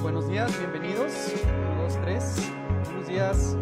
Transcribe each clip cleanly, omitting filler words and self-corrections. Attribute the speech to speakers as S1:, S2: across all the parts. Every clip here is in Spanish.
S1: Buenos días, bienvenidos. Uno, dos, tres. Buenos días.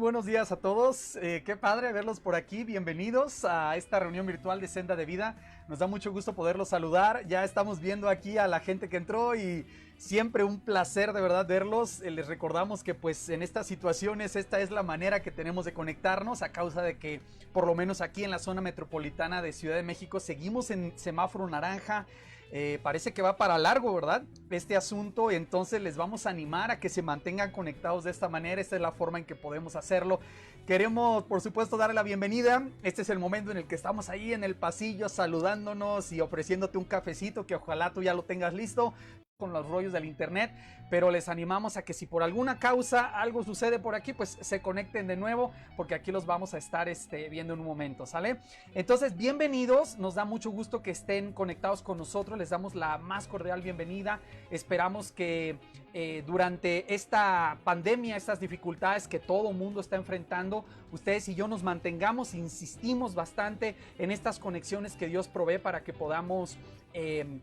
S1: buenos días a todos. Qué padre verlos por aquí. Bienvenidos a esta reunión virtual de Senda de Vida. Nos da mucho gusto poderlos saludar. Ya estamos viendo aquí a la gente que entró y siempre un placer de verdad verlos. Les recordamos que pues en estas situaciones esta es la manera que tenemos de conectarnos a causa de que por lo menos aquí en la zona metropolitana de Ciudad de México seguimos en semáforo naranja. Parece que va para largo, ¿verdad? Este asunto, entonces les vamos a animar a que se mantengan conectados de esta manera. Esta es la forma en que podemos hacerlo. Queremos, por supuesto, darle la bienvenida. Este es el momento en el que estamos ahí en el pasillo saludándonos y ofreciéndote un cafecito que ojalá tú ya lo tengas listo con los rollos del internet, pero les animamos a que si por alguna causa algo sucede por aquí, pues se conecten de nuevo, porque aquí los vamos a estar viendo en un momento, ¿sale? Entonces, bienvenidos, nos da mucho gusto que estén conectados con nosotros, les damos la más cordial bienvenida. Esperamos que durante esta pandemia, estas dificultades que todo mundo está enfrentando, ustedes y yo nos mantengamos, insistimos bastante en estas conexiones que Dios provee para que podamos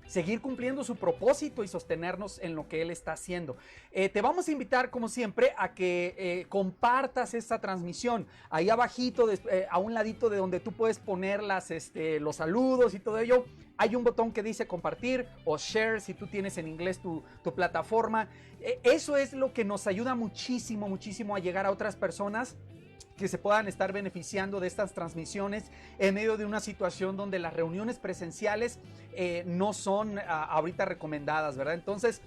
S1: seguir cumpliendo su propósito y sostenernos en lo que Él está haciendo. Te vamos a invitar, como siempre, a que compartas esta transmisión. Ahí abajito, a un ladito de donde tú puedes poner los saludos y todo ello, hay un botón que dice compartir o share si tú tienes en inglés tu plataforma. Eso es lo que nos ayuda muchísimo, muchísimo a llegar a otras personas que se puedan estar beneficiando de estas transmisiones en medio de una situación donde las reuniones presenciales no son ahorita recomendadas, ¿verdad? Entonces,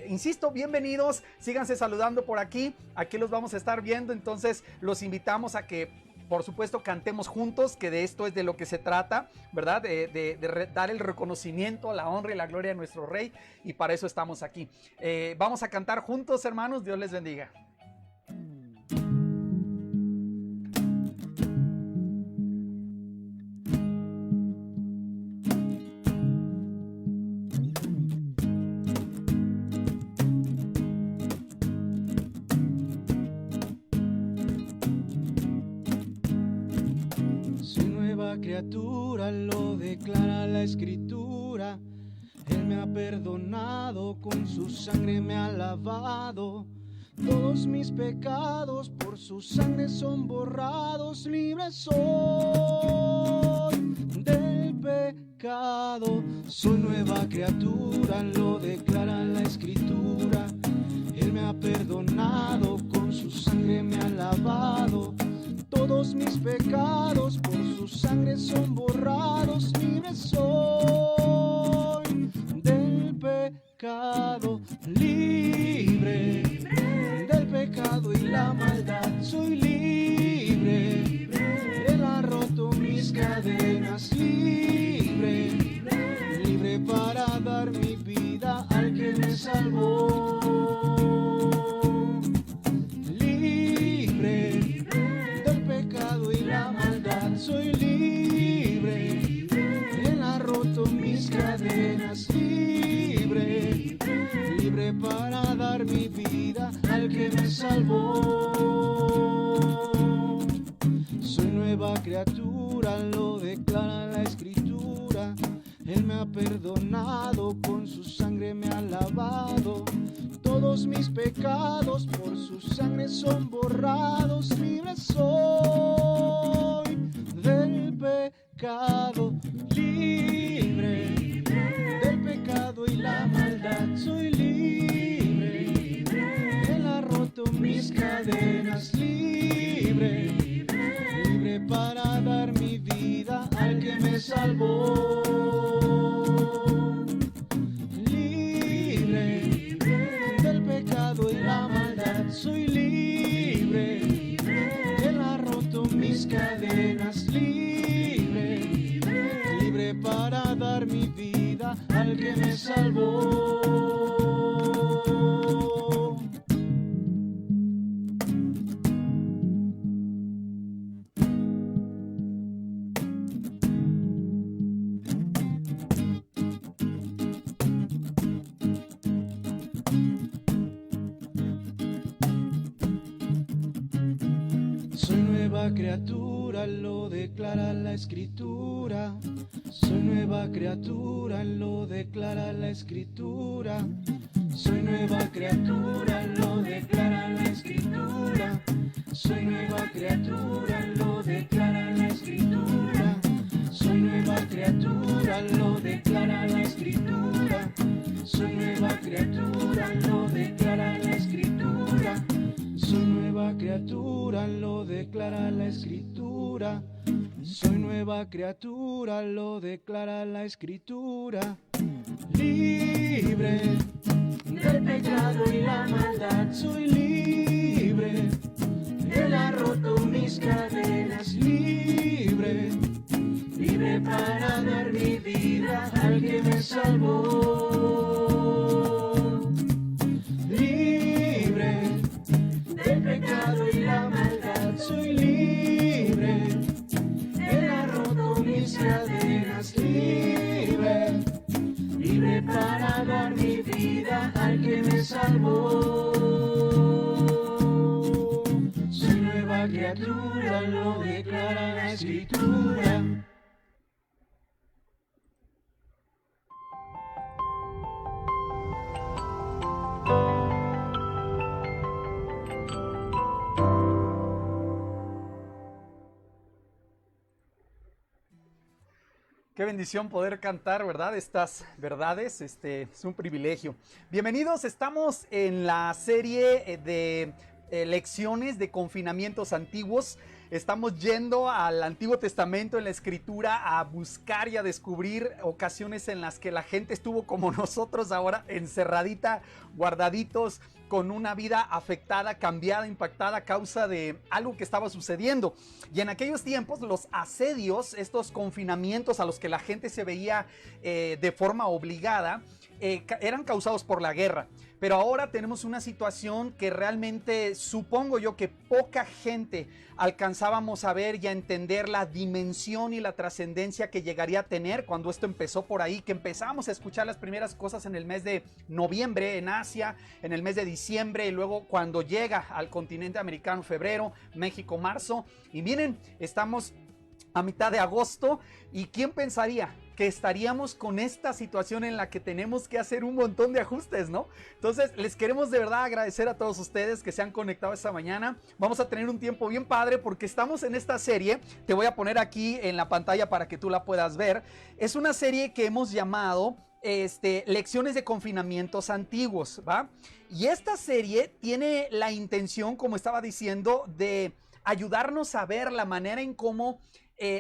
S1: insisto, bienvenidos, síganse saludando por aquí los vamos a estar viendo, entonces los invitamos a que por supuesto cantemos juntos, que de esto es de lo que se trata, ¿verdad? De dar el reconocimiento, la honra y la gloria a nuestro Rey, y para eso estamos aquí. Vamos a cantar juntos, hermanos, Dios les bendiga.
S2: Criatura, lo declara la Escritura. Él me ha perdonado, con su sangre me ha lavado. Todos mis pecados por su sangre son borrados. Libre soy del pecado. Soy nueva criatura, lo declara la Escritura. Él me ha perdonado, con su sangre me ha lavado. Todos mis pecados por su sangre son borrados. Libre soy del pecado, libre del pecado y la maldad. Soy libre, Él ha roto mis cadenas. Libre, libre para dar mi vida al que me salvó. Soy libre, Él ha roto mis cadenas. Libre, libre para dar mi vida al que me salvó. Soy nueva criatura, lo declara la Escritura. Él me ha perdonado, con su sangre me ha lavado. Todos mis pecados por su sangre son borrados. Libre soy del pecado, libre del pecado y la maldad. Soy libre, Él ha roto mis cadenas. Libre, libre para dar mi vida al que me salvó. Libre del pecado y la maldad. Soy libre, Él ha roto mis cadenas. Libre, libre para dar mi vida al que me salvó. Soy nueva criatura, lo declara la Escritura. Soy nueva criatura, lo declara la Escritura. Soy nueva criatura, lo declara la Escritura. Soy nueva criatura, lo declara la escritura. Soy nueva criatura, lo declara la escritura. Soy nueva criatura, lo declara la escritura. Soy nueva criatura, lo declara la escritura. Soy nueva criatura, lo declara la escritura. Libre del pecado y la maldad, soy libre. Él ha roto mis cadenas, libre. Libre para dar mi vida al que me salvó. Libre del pecado y la maldad, soy libre. Él ha roto mis cadenas, libre. Libre para dar mi vida al que me salvó. Soy nueva criatura, lo declara la escritura.
S1: Qué bendición poder cantar, ¿verdad? Estas verdades, es un privilegio. Bienvenidos, estamos en la serie de lecciones de confinamientos antiguos. Estamos yendo al Antiguo Testamento en la Escritura a buscar y a descubrir ocasiones en las que la gente estuvo como nosotros ahora, encerradita, guardaditos, con una vida afectada, cambiada, impactada a causa de algo que estaba sucediendo. Y en aquellos tiempos los asedios, estos confinamientos a los que la gente se veía de forma obligada, eran causados por la guerra. Pero ahora tenemos una situación que realmente supongo yo que poca gente alcanzábamos a ver y a entender la dimensión y la trascendencia que llegaría a tener cuando esto empezó por ahí, que empezamos a escuchar las primeras cosas en el mes de noviembre en Asia, en el mes de diciembre, y luego cuando llega al continente americano, febrero, México, marzo. Y miren, estamos a mitad de agosto y ¿quién pensaría que estaríamos con esta situación en la que tenemos que hacer un montón de ajustes, ¿no? Entonces, les queremos de verdad agradecer a todos ustedes que se han conectado esta mañana. Vamos a tener un tiempo bien padre porque estamos en esta serie. Te voy a poner aquí en la pantalla para que tú la puedas ver. Es una serie que hemos llamado lecciones de confinamientos antiguos, ¿va? Y esta serie tiene la intención, como estaba diciendo, de ayudarnos a ver la manera en cómo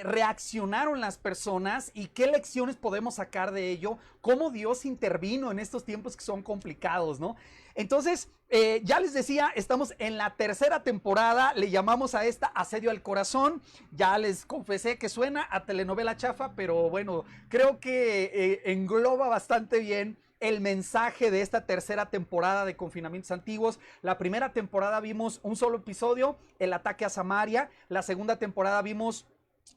S1: reaccionaron las personas y qué lecciones podemos sacar de ello, cómo Dios intervino en estos tiempos que son complicados, ¿no? Entonces, ya les decía, estamos en la tercera temporada, le llamamos a esta Asedio al Corazón. Ya les confesé que suena a telenovela chafa, pero bueno, creo que engloba bastante bien el mensaje de esta tercera temporada de Confinamientos Antiguos. La primera temporada vimos un solo episodio, el ataque a Samaria. La segunda temporada vimos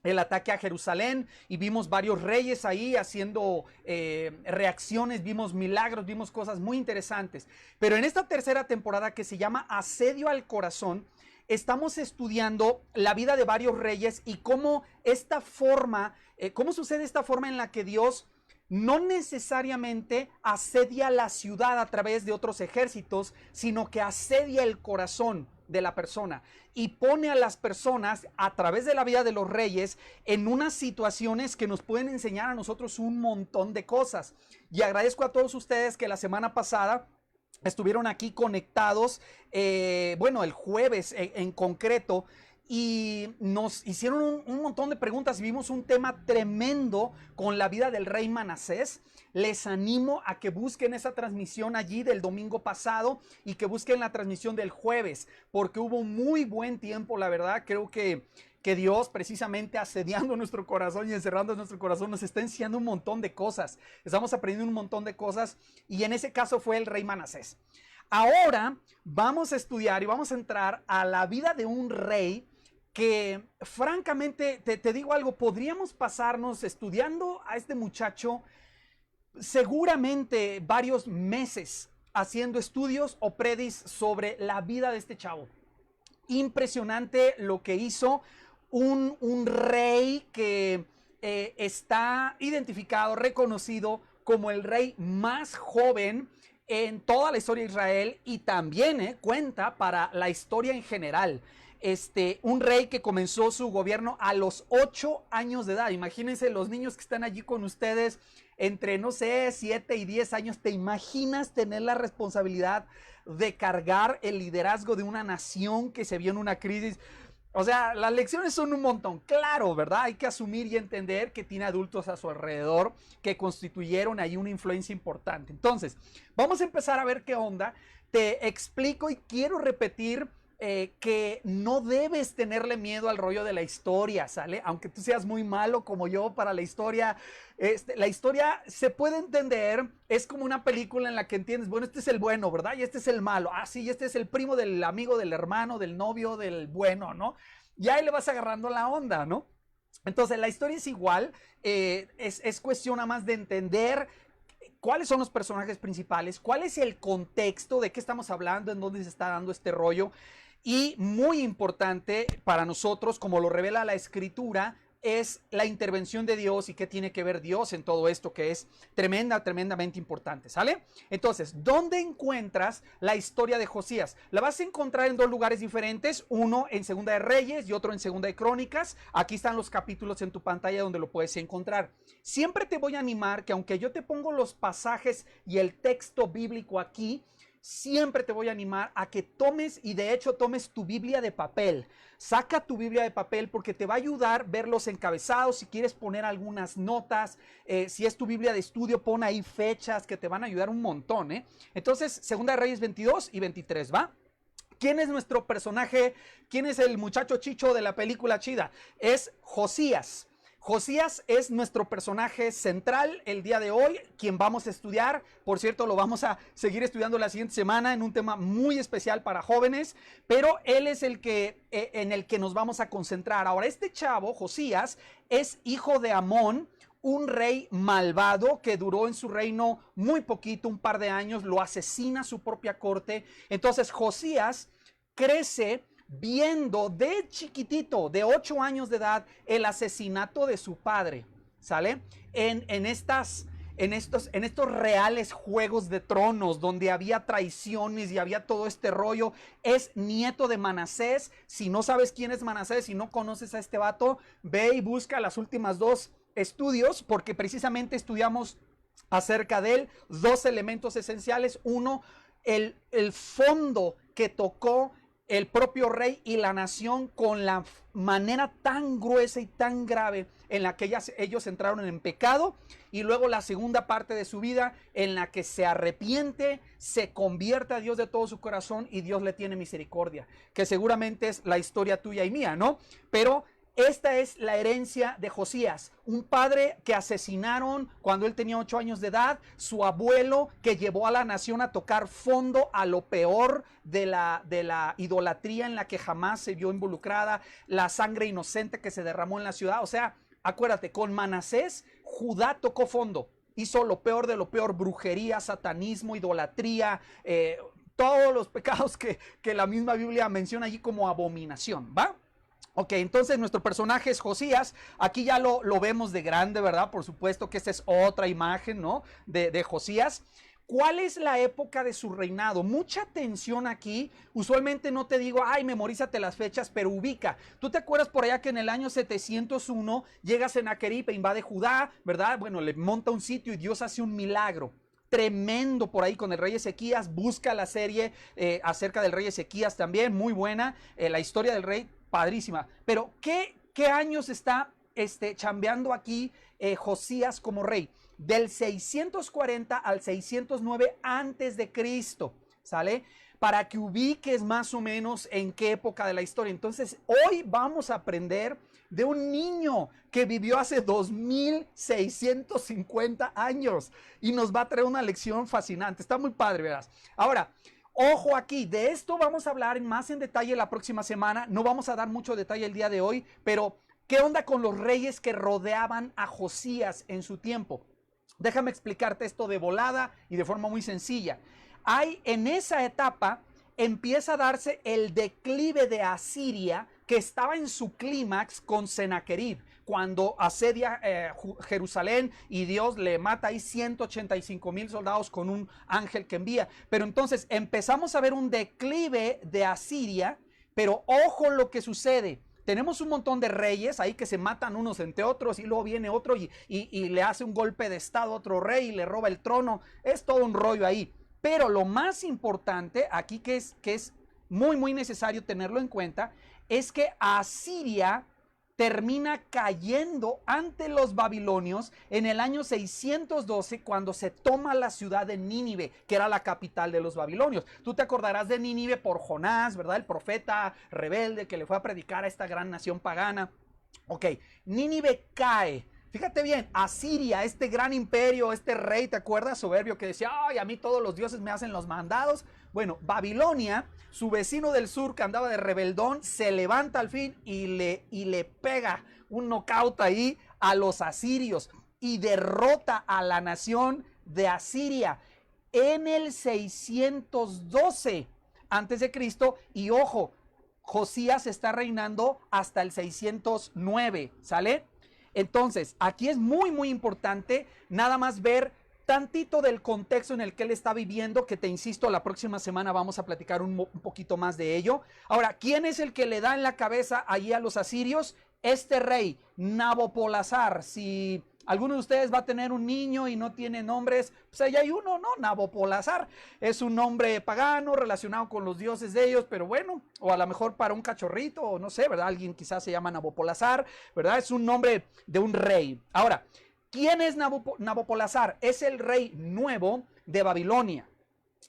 S1: el ataque a Jerusalén y vimos varios reyes ahí haciendo reacciones, vimos milagros, vimos cosas muy interesantes. Pero en esta tercera temporada, que se llama Asedio al Corazón, estamos estudiando la vida de varios reyes y cómo esta forma, cómo sucede esta forma en la que Dios no necesariamente asedia la ciudad a través de otros ejércitos, sino que asedia el corazón de la persona y pone a las personas a través de la vida de los reyes en unas situaciones que nos pueden enseñar a nosotros un montón de cosas. Y agradezco a todos ustedes que la semana pasada estuvieron aquí conectados, bueno, el jueves en concreto, y nos hicieron un montón de preguntas y vimos un tema tremendo con la vida del rey Manasés. Les animo a que busquen esa transmisión allí del domingo pasado y que busquen la transmisión del jueves, porque hubo muy buen tiempo, la verdad. Creo que Dios, precisamente asediando nuestro corazón y encerrando nuestro corazón, nos está enseñando un montón de cosas. Estamos aprendiendo un montón de cosas y en ese caso fue el rey Manasés. Ahora vamos a estudiar y vamos a entrar a la vida de un rey que, francamente, te digo algo, podríamos pasarnos estudiando a este muchacho seguramente varios meses haciendo estudios o predis sobre la vida de este chavo. Impresionante lo que hizo un rey que está identificado, reconocido como el rey más joven en toda la historia de Israel y también cuenta para la historia en general. un rey que comenzó su gobierno a los 8 años de edad. Imagínense los niños que están allí con ustedes entre, no sé, 7 y 10 años. ¿Te imaginas tener la responsabilidad de cargar el liderazgo de una nación que se vio en una crisis? O sea, las lecciones son un montón, claro, ¿verdad? Hay que asumir y entender que tiene adultos a su alrededor que constituyeron ahí una influencia importante. Entonces, vamos a empezar a ver qué onda. Te explico y quiero repetir que no debes tenerle miedo al rollo de la historia, ¿sale? Aunque tú seas muy malo como yo para la historia se puede entender, es como una película en la que entiendes, bueno, este es el bueno, ¿verdad? Y este es el malo, sí, este es el primo del amigo, del hermano, del novio, del bueno, ¿no? Y ahí le vas agarrando la onda, ¿no? Entonces, la historia es igual, es cuestión nada más de entender cuáles son los personajes principales, cuál es el contexto, de qué estamos hablando, en dónde se está dando este rollo. Y muy importante para nosotros, como lo revela la Escritura, es la intervención de Dios y qué tiene que ver Dios en todo esto, que es tremendamente importante, ¿sale? Entonces, ¿dónde encuentras la historia de Josías? La vas a encontrar en dos lugares diferentes, uno en Segunda de Reyes y otro en Segunda de Crónicas. Aquí están los capítulos en tu pantalla donde lo puedes encontrar. Siempre te voy a animar que aunque yo te pongo los pasajes y el texto bíblico aquí, siempre te voy a animar a que tomes, y de hecho tomes tu Biblia de papel. Saca tu Biblia de papel porque te va a ayudar ver los encabezados. Si quieres poner algunas notas, si es tu Biblia de estudio, pon ahí fechas que te van a ayudar un montón, ¿eh? Entonces, Segunda de Reyes 22 y 23, ¿va? ¿Quién es nuestro personaje? ¿Quién es el muchacho chicho de la película chida? Es Josías. Josías es nuestro personaje central el día de hoy, quien vamos a estudiar. Por cierto, lo vamos a seguir estudiando la siguiente semana en un tema muy especial para jóvenes, pero él es el que, en el que nos vamos a concentrar. Ahora, este chavo, Josías, es hijo de Amón, un rey malvado que duró en su reino muy poquito, un par de años, lo asesina su propia corte. Entonces, Josías crece viendo de chiquitito, de 8 años de edad, el asesinato de su padre, ¿sale? En estos reales juegos de tronos donde había traiciones y había todo este rollo. Es nieto de Manasés. Si no sabes quién es Manasés, si no conoces a este vato, ve y busca las últimas 2 estudios, porque precisamente estudiamos acerca de él 2 elementos esenciales. Uno, el fondo que tocó el propio rey y la nación con la manera tan gruesa y tan grave en la que ellos entraron en pecado, y luego la segunda parte de su vida en la que se arrepiente, se convierte a Dios de todo su corazón y Dios le tiene misericordia, que seguramente es la historia tuya y mía, ¿no? Pero esta es la herencia de Josías, un padre que asesinaron cuando él tenía 8 años de edad, su abuelo que llevó a la nación a tocar fondo a lo peor de la idolatría en la que jamás se vio involucrada, la sangre inocente que se derramó en la ciudad. O sea, acuérdate, con Manasés, Judá tocó fondo, hizo lo peor de lo peor, brujería, satanismo, idolatría, todos los pecados que la misma Biblia menciona allí como abominación, ¿va? Ok, entonces nuestro personaje es Josías. Aquí ya lo vemos de grande, ¿verdad? Por supuesto que esta es otra imagen, ¿no? De Josías. ¿Cuál es la época de su reinado? Mucha atención aquí. Usualmente no te digo, ay, memorízate las fechas, pero ubica. ¿Tú te acuerdas por allá que en el año 701 llega Sennacherib e invade Judá, ¿verdad? Bueno, le monta un sitio y Dios hace un milagro tremendo por ahí con el rey Ezequías. Busca la serie acerca del rey Ezequías también, muy buena. La historia del rey, padrísima. Pero ¿qué años está chambeando aquí Josías como rey? Del 640 al 609 antes de Cristo, ¿sale? Para que ubiques más o menos en qué época de la historia. Entonces, hoy vamos a aprender de un niño que vivió hace 2650 años y nos va a traer una lección fascinante. Está muy padre, verás. Ahora, ojo aquí, de esto vamos a hablar más en detalle la próxima semana. No vamos a dar mucho detalle el día de hoy, pero ¿qué onda con los reyes que rodeaban a Josías en su tiempo? Déjame explicarte esto de volada y de forma muy sencilla. En esa etapa empieza a darse el declive de Asiria, que estaba en su clímax con Sennacherib, cuando asedia Jerusalén y Dios le mata ahí 185,000 soldados con un ángel que envía. Pero entonces empezamos a ver un declive de Asiria, Pero ojo lo que sucede. Tenemos un montón de reyes ahí que se matan unos entre otros y luego viene otro y le hace un golpe de estado a otro rey y le roba el trono. Es todo un rollo ahí. Pero lo más importante aquí que es muy, muy necesario tenerlo en cuenta es que Asiria termina cayendo ante los babilonios en el año 612 cuando se toma la ciudad de Nínive, que era la capital de los babilonios. Tú te acordarás de Nínive por Jonás, ¿verdad? El profeta rebelde que le fue a predicar a esta gran nación pagana. Ok, Nínive cae. Fíjate bien, Asiria, este gran imperio, este rey, ¿te acuerdas? Soberbio que decía, ay, a mí todos los dioses me hacen los mandados. Bueno, Babilonia, su vecino del sur que andaba de rebeldón, se levanta al fin y le pega un knockout ahí a los asirios y derrota a la nación de Asiria en el 612 antes de Cristo. Y ojo, Josías está reinando hasta el 609, ¿sale? Entonces, aquí es muy, muy importante nada más ver tantito del contexto en el que él está viviendo, que te insisto, la próxima semana vamos a platicar un poquito más de ello. Ahora, ¿quién es el que le da en la cabeza allí a los asirios? Este rey, Nabopolassar. Si alguno de ustedes va a tener un niño y no tiene nombres, pues ahí hay uno, ¿no? Nabopolassar. Es un nombre pagano relacionado con los dioses de ellos, pero bueno, o a lo mejor para un cachorrito, o no sé, ¿verdad? Alguien quizás se llama Nabopolassar, ¿verdad? Es un nombre de un rey. Ahora, ¿quién es Nabopolassar? Es el rey nuevo de Babilonia.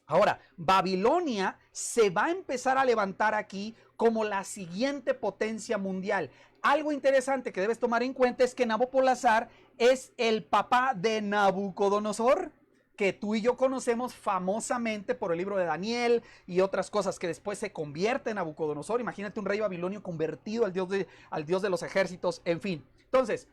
S1: Ahora, Babilonia se va a empezar a levantar aquí como la siguiente potencia mundial. Algo interesante que debes tomar en cuenta es que Nabopolassar es el papá de Nabucodonosor, que tú y yo conocemos famosamente por el libro de Daniel y otras cosas, que después se convierte en Nabucodonosor. Imagínate un rey babilonio convertido al Dios de los ejércitos, en fin. Entonces,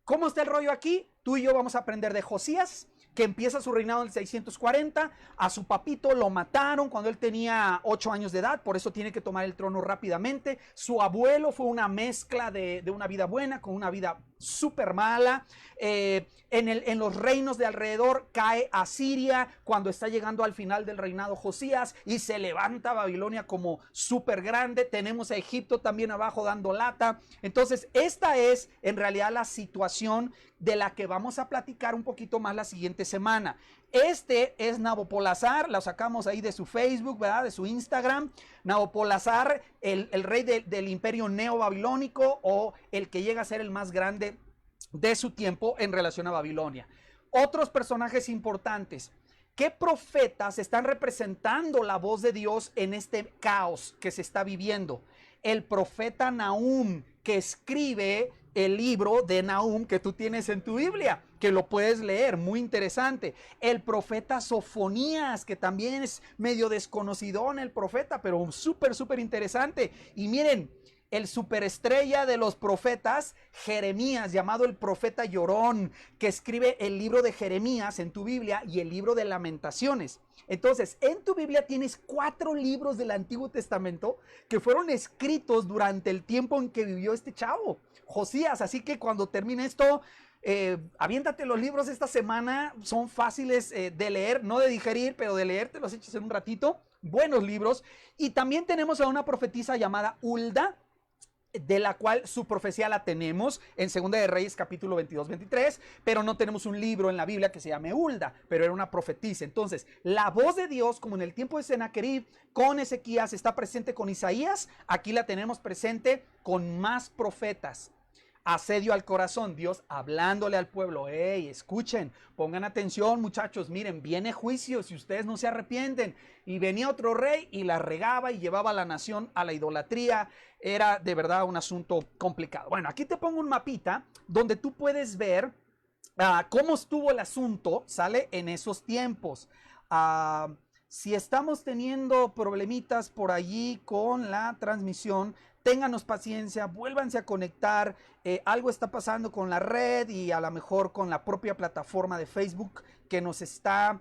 S1: ¿cómo está el rollo aquí? Tú y yo vamos a aprender de Josías, que empieza su reinado en el 640. A su papito lo mataron cuando él tenía 8 años de edad, por eso tiene que tomar el trono rápidamente. Su abuelo fue una mezcla de una vida buena con una vida súper mala. En los reinos de alrededor cae Asiria cuando está llegando al final del reinado Josías y se levanta Babilonia como súper grande. Tenemos a Egipto también abajo dando lata. Entonces, esta es en realidad la situación de la que vamos a platicar un poquito más la siguiente semana. Este es Nabopolassar, lo sacamos ahí de su Facebook, ¿verdad? De su Instagram. Nabopolassar, el rey del imperio neobabilónico, o el que llega a ser el más grande de su tiempo en relación a Babilonia. Otros personajes importantes. ¿Qué profetas están representando la voz de Dios en este caos que se está viviendo? El profeta Nahum, que escribe el libro de Nahum que tú tienes en tu Biblia, que lo puedes leer, muy interesante. El profeta Sofonías, que también es medio desconocidón el profeta, pero súper, súper interesante. Y miren, el superestrella de los profetas, Jeremías, llamado el profeta llorón, que escribe el libro de Jeremías en tu Biblia y el libro de Lamentaciones. Entonces, en tu Biblia tienes 4 libros del Antiguo Testamento que fueron escritos durante el tiempo en que vivió este chavo, Josías. Así que cuando termine esto, aviéntate los libros esta semana. Son fáciles de leer, no de digerir, pero de leer te los echas en un ratito. Buenos libros. Y también tenemos a una profetisa llamada Hulda, de la cual su profecía la tenemos en Segunda de Reyes capítulo 22-23, pero no tenemos un libro en la Biblia que se llame Hulda, pero era una profetisa. Entonces, la voz de Dios, como en el tiempo de Sennacherib, con Ezequías está presente con Isaías, aquí la tenemos presente con más profetas. Asedio al corazón, Dios hablándole al pueblo. Hey, escuchen, pongan atención, muchachos, miren, viene juicio si ustedes no se arrepienten. Y venía otro rey y la regaba y llevaba a la nación a la idolatría. Era de verdad un asunto complicado. Bueno, aquí te pongo un mapita donde tú puedes ver cómo estuvo el asunto, ¿sale? En esos tiempos. Si estamos teniendo problemitas por allí con la transmisión, ténganos paciencia, vuélvanse a conectar. Algo está pasando con la red y a lo mejor con la propia plataforma de Facebook que nos está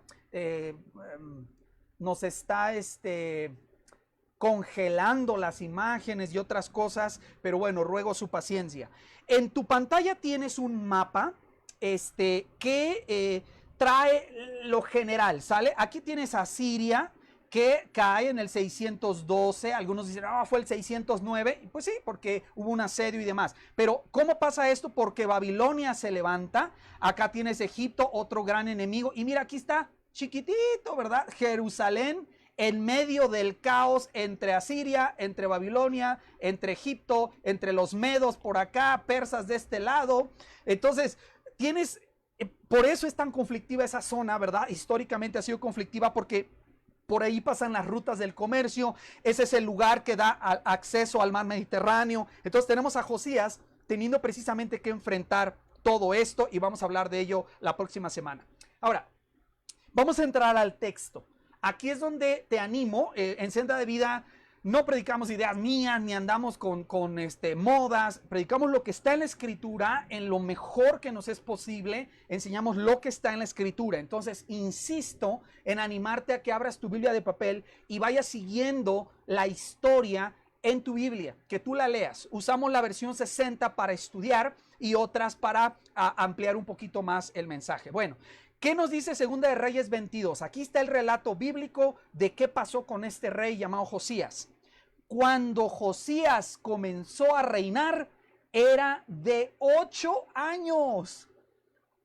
S1: congelando las imágenes y otras cosas, pero bueno, ruego su paciencia. En tu pantalla tienes un mapa que trae lo general, ¿sale? Aquí tienes a Siria, que cae en el 612, algunos dicen, fue el 609, pues sí, porque hubo un asedio y demás. Pero ¿cómo pasa esto? Porque Babilonia se levanta, acá tienes Egipto, otro gran enemigo, y mira, aquí está, chiquitito, ¿verdad? Jerusalén, en medio del caos entre Asiria, entre Babilonia, entre Egipto, entre los medos por acá, persas de este lado. Entonces, tienes, por eso es tan conflictiva esa zona, ¿verdad? Históricamente ha sido conflictiva porque por ahí pasan las rutas del comercio, ese es el lugar que da acceso al mar Mediterráneo. Entonces tenemos a Josías teniendo precisamente que enfrentar todo esto y vamos a hablar de ello la próxima semana. Ahora, vamos a entrar al texto. Aquí es donde te animo, en Senda de Vida no predicamos ideas mías ni andamos con modas, predicamos lo que está en la Escritura en lo mejor que nos es posible, enseñamos lo que está en la Escritura. Entonces insisto en animarte a que abras tu Biblia de papel y vayas siguiendo la historia en tu Biblia, que tú la leas. Usamos la versión 60 para estudiar y otras para ampliar un poquito más el mensaje. Bueno, ¿qué nos dice Segunda de Reyes 22? Aquí está el relato bíblico de qué pasó con este rey llamado Josías. Cuando Josías comenzó a reinar, era de 8 años.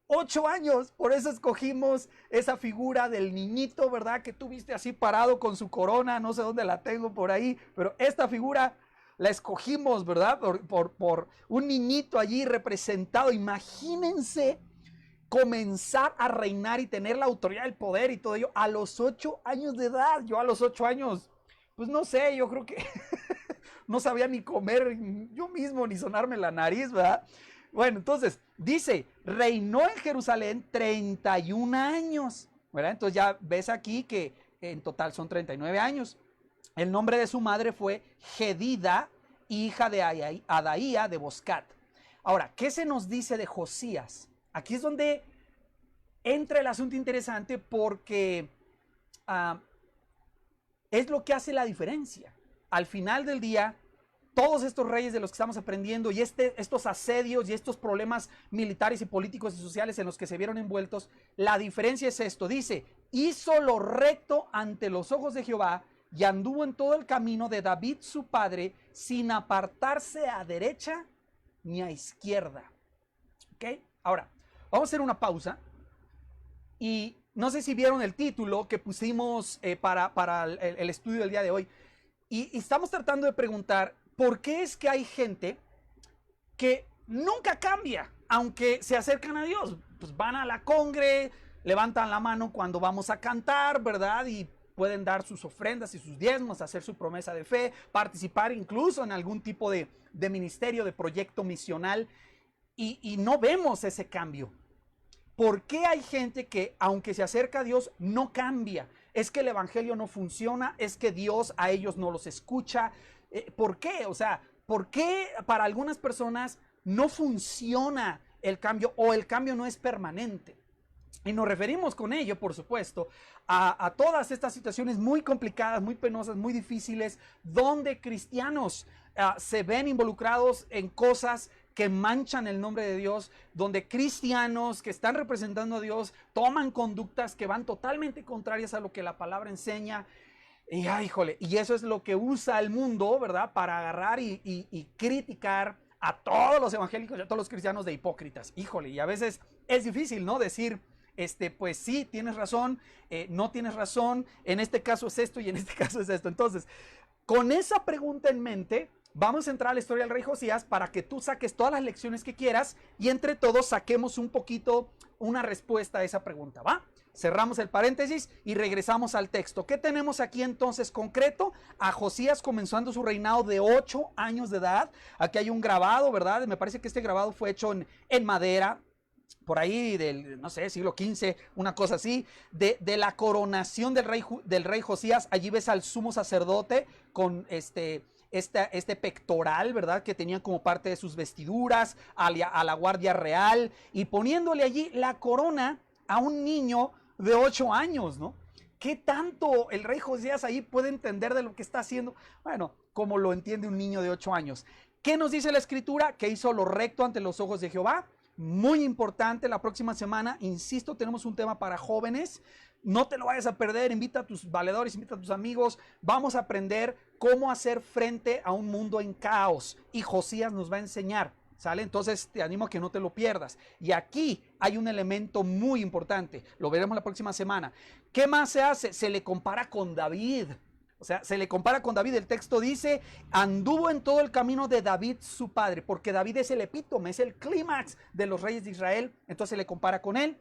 S1: 8 años, por eso escogimos esa figura del niñito, ¿verdad? Que tú viste así parado con su corona, no sé dónde la tengo por ahí, pero esta figura la escogimos, ¿verdad? Por un niñito allí representado. Imagínense comenzar a reinar y tener la autoridad, el poder y todo ello a los 8 años de edad. Yo a los 8 años, pues no sé, yo creo que no sabía ni comer yo mismo, ni sonarme la nariz, ¿verdad? Bueno, entonces, dice, reinó en Jerusalén 31 años, ¿verdad? Entonces ya ves aquí que en total son 39 años. El nombre de su madre fue Gedida, hija de Adaía de Boscat. Ahora, ¿qué se nos dice de Josías? Aquí es donde entra el asunto interesante porque es lo que hace la diferencia. Al final del día, todos estos reyes de los que estamos aprendiendo y estos asedios y estos problemas militares y políticos y sociales en los que se vieron envueltos, la diferencia es esto. Dice, hizo lo recto ante los ojos de Jehová y anduvo en todo el camino de David su padre sin apartarse a derecha ni a izquierda. ¿Ok? Ahora, vamos a hacer una pausa y no sé si vieron el título que pusimos para el estudio del día de hoy. Y estamos tratando de preguntar por qué es que hay gente que nunca cambia, aunque se acercan a Dios. Pues van a la congre, levantan la mano cuando vamos a cantar, ¿verdad? Y pueden dar sus ofrendas y sus diezmos, hacer su promesa de fe, participar incluso en algún tipo de ministerio, de proyecto misional. Y no vemos ese cambio. ¿Por qué hay gente que, aunque se acerca a Dios, no cambia? Es que el evangelio no funciona, es que Dios a ellos no los escucha. ¿Por qué? O sea, ¿por qué para algunas personas no funciona el cambio o el cambio no es permanente? Y nos referimos con ello, por supuesto, a todas estas situaciones muy complicadas, muy penosas, muy difíciles, donde cristianos se ven involucrados en cosas que manchan el nombre de Dios, donde cristianos que están representando a Dios toman conductas que van totalmente contrarias a lo que la palabra enseña. Y, híjole, y eso es lo que usa el mundo, ¿verdad? Para agarrar y criticar a todos los evangélicos y a todos los cristianos de hipócritas. Híjole, y a veces es difícil, ¿no? Decir, pues sí, tienes razón, no tienes razón, en este caso es esto y en este caso es esto. Entonces, con esa pregunta en mente, vamos a entrar a la historia del rey Josías para que tú saques todas las lecciones que quieras y entre todos saquemos un poquito una respuesta a esa pregunta, ¿va? Cerramos el paréntesis y regresamos al texto. ¿Qué tenemos aquí entonces concreto? A Josías comenzando su reinado de 8 años de edad. Aquí hay un grabado, ¿verdad? Me parece que este grabado fue hecho en madera, por ahí del, no sé, siglo XV, una cosa así, de la coronación del rey Josías. Allí ves al sumo sacerdote con este pectoral, ¿verdad? Que tenía como parte de sus vestiduras, a la guardia real, y poniéndole allí la corona a un niño de 8 años, ¿no? ¿Qué tanto el rey Josías ahí puede entender de lo que está haciendo? Bueno, como lo entiende un niño de 8 años. ¿Qué nos dice la escritura? Que hizo lo recto ante los ojos de Jehová. muy importante la próxima semana. Insisto, tenemos un tema para jóvenes. No te lo vayas a perder, invita a tus valedores, invita a tus amigos. Vamos a aprender cómo hacer frente a un mundo en caos. Y Josías nos va a enseñar, ¿sale? Entonces te animo a que no te lo pierdas. Y aquí hay un elemento muy importante, lo veremos la próxima semana. ¿Qué más se hace? Se le compara con David. O sea, se le compara con David. El texto dice, anduvo en todo el camino de David su padre, porque David es el epítome, es el clímax de los reyes de Israel. Entonces se le compara con él.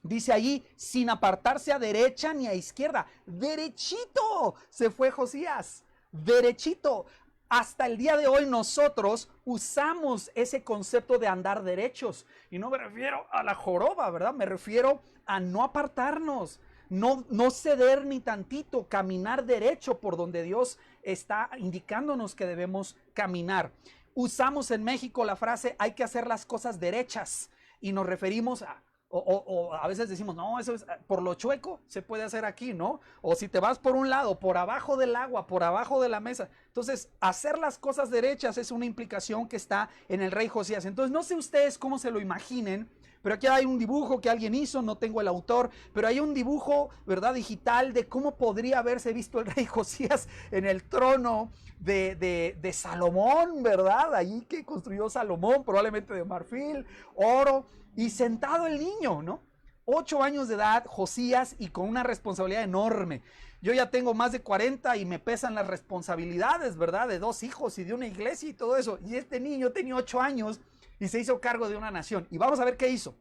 S1: Dice allí, sin apartarse a derecha ni a izquierda. Derechito se fue Josías, derechito. Hasta el día de hoy nosotros usamos ese concepto de andar derechos. Y no me refiero a la joroba, ¿verdad? Me refiero a no apartarnos. No ceder ni tantito, caminar derecho por donde Dios está indicándonos que debemos caminar. Usamos en México la frase, hay que hacer las cosas derechas, y nos referimos a, o a veces decimos, no, eso es por lo chueco, se puede hacer aquí, ¿no? O si te vas por un lado, por abajo del agua, por abajo de la mesa. Entonces, hacer las cosas derechas es una implicación que está en el rey Josías. Entonces, no sé ustedes cómo se lo imaginen, pero aquí hay un dibujo que alguien hizo, no tengo el autor, pero hay un dibujo, ¿verdad?, digital de cómo podría haberse visto el rey Josías en el trono de Salomón, ¿verdad? Allí que construyó Salomón, probablemente de marfil, oro, y sentado el niño, ¿no? 8 años de edad, Josías, y con una responsabilidad enorme. Yo ya tengo más de 40 y me pesan las responsabilidades, ¿verdad? De 2 hijos y de una iglesia y todo eso. Y este niño tenía 8 años y se hizo cargo de una nación. Y vamos a ver qué hizo.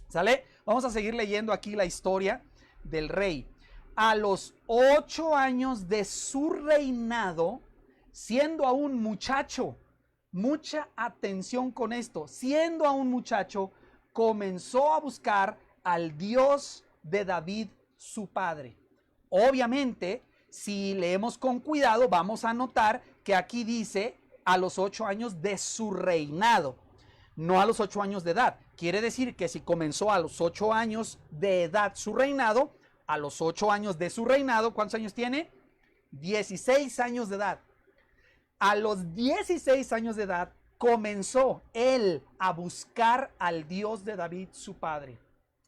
S1: ¿Sale? Vamos a seguir leyendo aquí la historia del rey. A los 8 años de su reinado, siendo aún muchacho, mucha atención con esto, siendo aún muchacho, comenzó a buscar al Dios de David, su padre. Obviamente, si leemos con cuidado, vamos a notar que aquí dice a los 8 años de su reinado, no a los 8 años de edad. Quiere decir que si comenzó a los 8 años de edad su reinado, a los 8 años de su reinado, ¿cuántos años tiene? 16 años de edad. A los 16 años de edad comenzó él a buscar al Dios de David, su padre.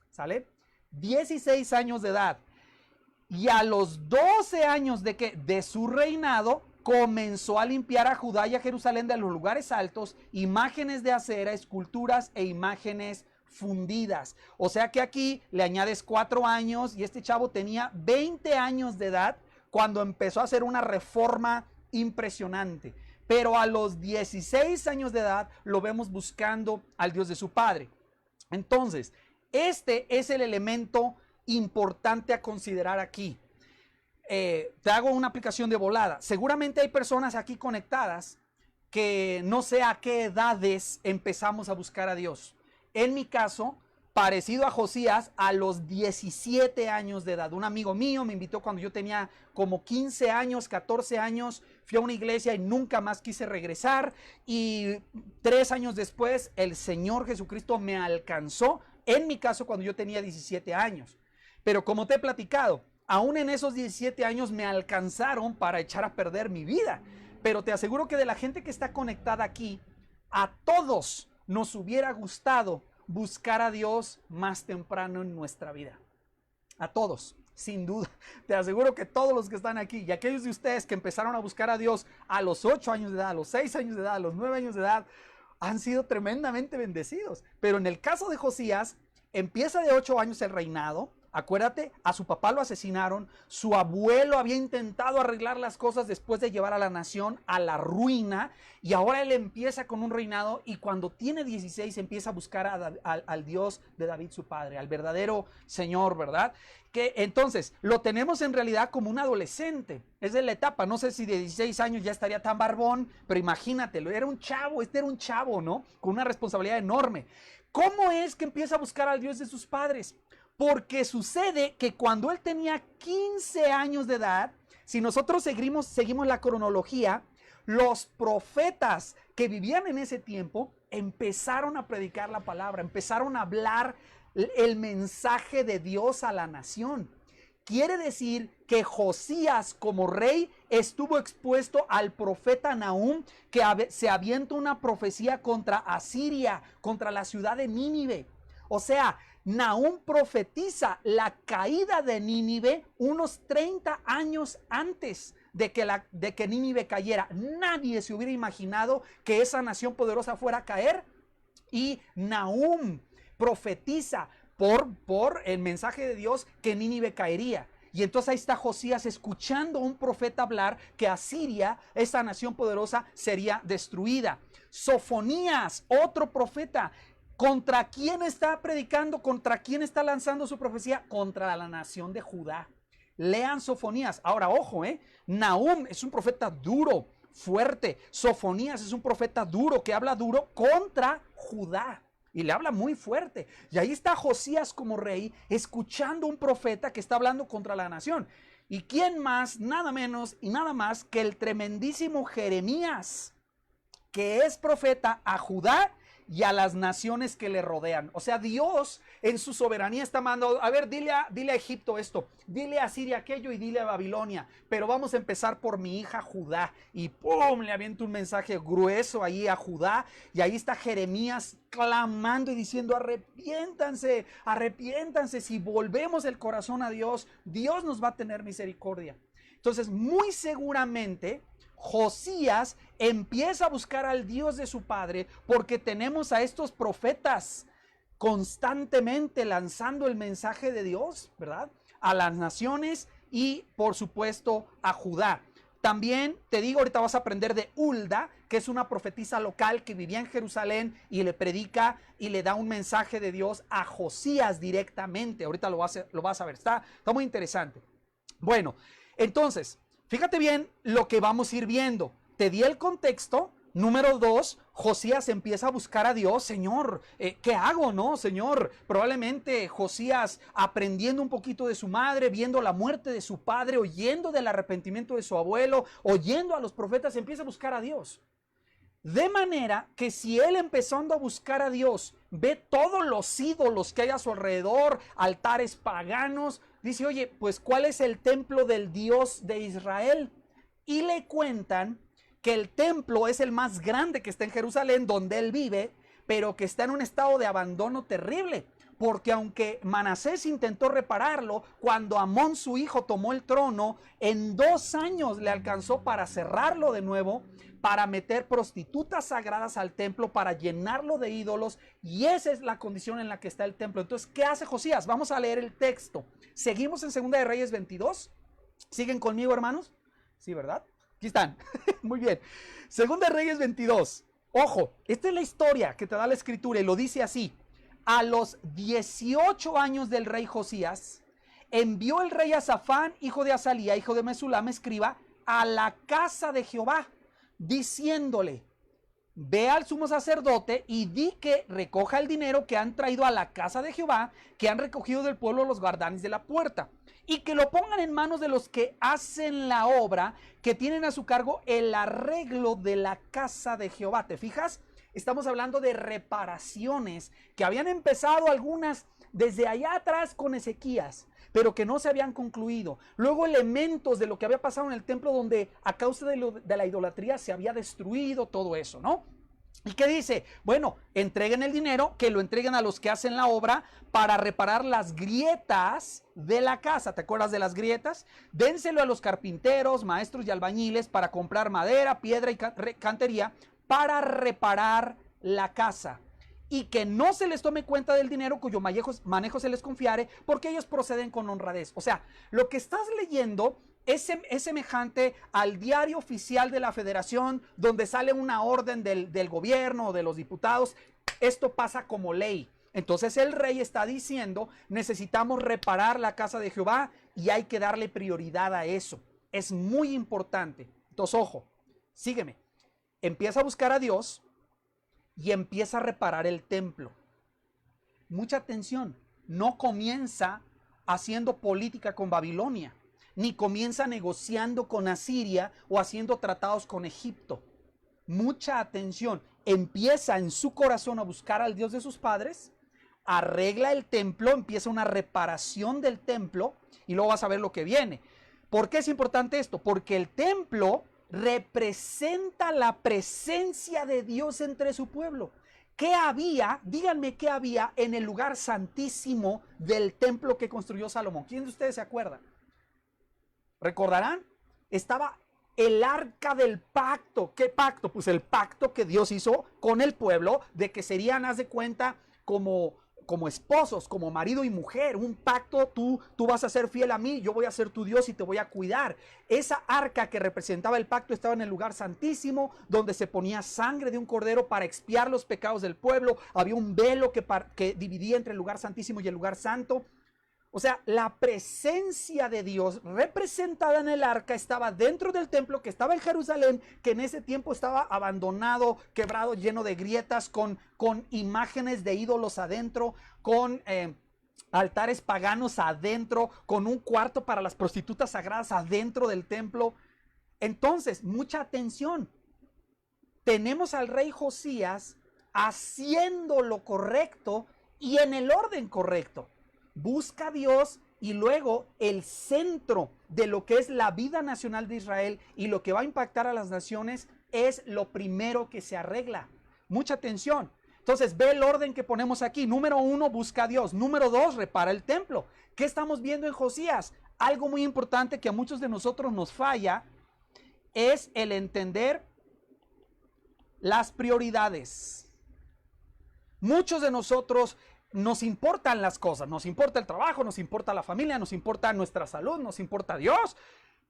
S1: ¿Sale? 16 años de edad. Y a los 12 años de su reinado, comenzó a limpiar a Judá y a Jerusalén de los lugares altos, imágenes de acera, esculturas e imágenes fundidas. O sea que aquí le añades 4 años y este chavo tenía 20 años de edad cuando empezó a hacer una reforma impresionante. Pero a los 16 años de edad lo vemos buscando al Dios de su padre. Entonces, este es el elemento importante a considerar aquí. Te hago una aplicación de volada. Seguramente hay personas aquí conectadas que no sé a qué edades empezamos a buscar a Dios. En mi caso, parecido a Josías, a los 17 años de edad. Un amigo mío me invitó cuando yo tenía como 15 años, 14 años. Fui a una iglesia y nunca más quise regresar. Y 3 años después, el Señor Jesucristo me alcanzó. En mi caso, cuando yo tenía 17 años. Pero como te he platicado, aún en esos 17 años me alcanzaron para echar a perder mi vida. Pero te aseguro que de la gente que está conectada aquí, a todos nos hubiera gustado buscar a Dios más temprano en nuestra vida. A todos, sin duda. Te aseguro que todos los que están aquí y aquellos de ustedes que empezaron a buscar a Dios a los 8 años de edad, a los 6 años de edad, a los 9 años de edad, han sido tremendamente bendecidos. Pero en el caso de Josías, empieza de 8 años el reinado. Acuérdate, a su papá lo asesinaron, su abuelo había intentado arreglar las cosas después de llevar a la nación a la ruina, y ahora él empieza con un reinado, y cuando tiene 16 empieza a buscar al Dios de David su padre, al verdadero Señor, ¿verdad? Que entonces lo tenemos en realidad como un adolescente, es de la etapa, no sé si de 16 años ya estaría tan barbón, pero imagínatelo, era un chavo, este era un chavo, ¿no? Con una responsabilidad enorme. ¿Cómo es que empieza a buscar al Dios de sus padres? Porque sucede que cuando él tenía 15 años de edad, si nosotros seguimos la cronología, los profetas que vivían en ese tiempo empezaron a predicar la palabra, empezaron a hablar el mensaje de Dios a la nación. quiere decir que Josías como rey estuvo expuesto al profeta Nahum, que se avienta una profecía contra Asiria, contra la ciudad de Nínive. O sea, Nahum profetiza la caída de Nínive unos 30 años antes de que Nínive cayera. Nadie se hubiera imaginado que esa nación poderosa fuera a caer. Y Nahum profetiza por el mensaje de Dios que Nínive caería. Y entonces ahí está Josías escuchando a un profeta hablar que Asiria, esa nación poderosa, sería destruida. Sofonías, otro profeta, ¿contra quién está predicando? ¿Contra quién está lanzando su profecía? Contra la nación de Judá. Lean Sofonías. Ahora, ojo, Nahum es un profeta duro, fuerte. Sofonías es un profeta duro, que habla duro contra Judá. Y le habla muy fuerte. Y ahí está Josías como rey, escuchando un profeta que está hablando contra la nación. ¿Y quién más? Nada menos y nada más que el tremendísimo Jeremías, que es profeta a Judá y a las naciones que le rodean. O sea, Dios en su soberanía está mandando, a ver, dile a Egipto esto, dile a Siria aquello y dile a Babilonia, pero vamos a empezar por mi hija Judá. Y ¡pum! Le avienta un mensaje grueso ahí a Judá, y ahí está Jeremías clamando y diciendo: arrepiéntanse, arrepiéntanse, si volvemos el corazón a Dios, Dios nos va a tener misericordia. Entonces, muy seguramente Josías empieza a buscar al Dios de su padre, porque tenemos a estos profetas constantemente lanzando el mensaje de Dios, ¿verdad? A las naciones y por supuesto a Judá. También te digo, ahorita vas a aprender de Hulda, que es una profetisa local que vivía en Jerusalén y le predica y le da un mensaje de Dios a Josías directamente. Ahorita lo vas a ver, está muy interesante. Bueno, entonces, fíjate bien lo que vamos a ir viendo. Te di el contexto. Número 2, Josías empieza a buscar a Dios. Señor, ¿qué hago, no, Señor? Probablemente Josías aprendiendo un poquito de su madre, viendo la muerte de su padre, oyendo del arrepentimiento de su abuelo, oyendo a los profetas, empieza a buscar a Dios. De manera que si él empezando a buscar a Dios, ve todos los ídolos que hay a su alrededor, altares paganos, dice: oye, pues ¿cuál es el templo del Dios de Israel? Y le cuentan que el templo es el más grande que está en Jerusalén, donde él vive, pero que está en un estado de abandono terrible, porque aunque Manasés intentó repararlo, cuando Amón su hijo tomó el trono, en 2 años le alcanzó para cerrarlo de nuevo, para meter prostitutas sagradas al templo, para llenarlo de ídolos, y esa es la condición en la que está el templo. Entonces, ¿qué hace Josías? Vamos a leer el texto. Seguimos en 2 de Reyes 22. ¿Siguen conmigo, hermanos? Sí, ¿verdad? Aquí están. Muy bien. 2 de Reyes 22. Ojo, esta es la historia que te da la escritura y lo dice así: a los 18 años del rey Josías, envió el rey a Safán, hijo de Azalía, hijo de Mesulam, escriba, a la casa de Jehová, diciéndole: ve al sumo sacerdote y di que recoja el dinero que han traído a la casa de Jehová, que han recogido del pueblo los guardanes de la puerta, y que lo pongan en manos de los que hacen la obra, que tienen a su cargo el arreglo de la casa de Jehová. ¿Te fijas? Estamos hablando de reparaciones que habían empezado algunas desde allá atrás con Ezequías, pero que no se habían concluido. Luego elementos de lo que había pasado en el templo, donde a causa de la idolatría se había destruido todo eso, ¿no? ¿Y qué dice? Bueno, entreguen el dinero, que lo entreguen a los que hacen la obra para reparar las grietas de la casa. ¿Te acuerdas de las grietas? Dénselo a los carpinteros, maestros y albañiles para comprar madera, piedra y cantería para reparar la casa. Y que no se les tome cuenta del dinero cuyo manejo se les confiare, porque ellos proceden con honradez. O sea, lo que estás leyendo es semejante al diario oficial de la federación, donde sale una orden del gobierno o de los diputados. Esto pasa como ley. Entonces el rey está diciendo: necesitamos reparar la casa de Jehová y hay que darle prioridad a eso. Es muy importante. Entonces, ojo, sígueme. Empieza a buscar a Dios y empieza a reparar el templo. Mucha atención, no comienza haciendo política con Babilonia, ni comienza negociando con Asiria o haciendo tratados con Egipto. Mucha atención, empieza en su corazón a buscar al Dios de sus padres, arregla el templo, empieza una reparación del templo y luego vas a ver lo que viene. ¿Por qué es importante esto? Porque el templo representa la presencia de Dios entre su pueblo. ¿Qué había? Díganme qué había en el lugar santísimo del templo que construyó Salomón. ¿Quién de ustedes se acuerda? ¿Recordarán? Estaba el arca del pacto. ¿Qué pacto? Pues el pacto que Dios hizo con el pueblo de que serían, haz de cuenta, como esposos, como marido y mujer, un pacto, tú vas a ser fiel a mí, yo voy a ser tu Dios y te voy a cuidar. Esa arca que representaba el pacto estaba en el lugar santísimo, donde se ponía sangre de un cordero para expiar los pecados del pueblo. Había un velo que dividía entre el lugar santísimo y el lugar santo. O sea, la presencia de Dios representada en el arca estaba dentro del templo que estaba en Jerusalén, que en ese tiempo estaba abandonado, quebrado, lleno de grietas, con imágenes de ídolos adentro, con altares paganos adentro, con un cuarto para las prostitutas sagradas adentro del templo. Entonces, mucha atención. Tenemos al rey Josías haciendo lo correcto y en el orden correcto. Busca a Dios y luego el centro de lo que es la vida nacional de Israel y lo que va a impactar a las naciones es lo primero que se arregla. Mucha atención. Entonces ve el orden que ponemos aquí. Número 1, busca a Dios. Número 2, repara el templo. ¿Qué estamos viendo en Josías? Algo muy importante que a muchos de nosotros nos falla es el entender las prioridades. Muchos de nosotros nos importan las cosas, nos importa el trabajo, nos importa la familia, nos importa nuestra salud, nos importa Dios,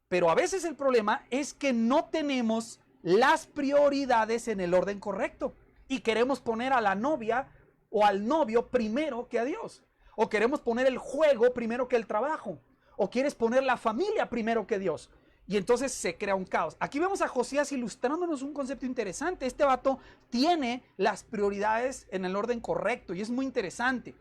S1: pero a veces el problema es que no tenemos las prioridades en el orden correcto y queremos poner a la novia o al novio primero que a Dios, o queremos poner el juego primero que el trabajo, o quieres poner la familia primero que Dios. Y entonces se crea un caos. Aquí vemos a Josías ilustrándonos un concepto interesante. Este vato tiene las prioridades en el orden correcto y es muy interesante.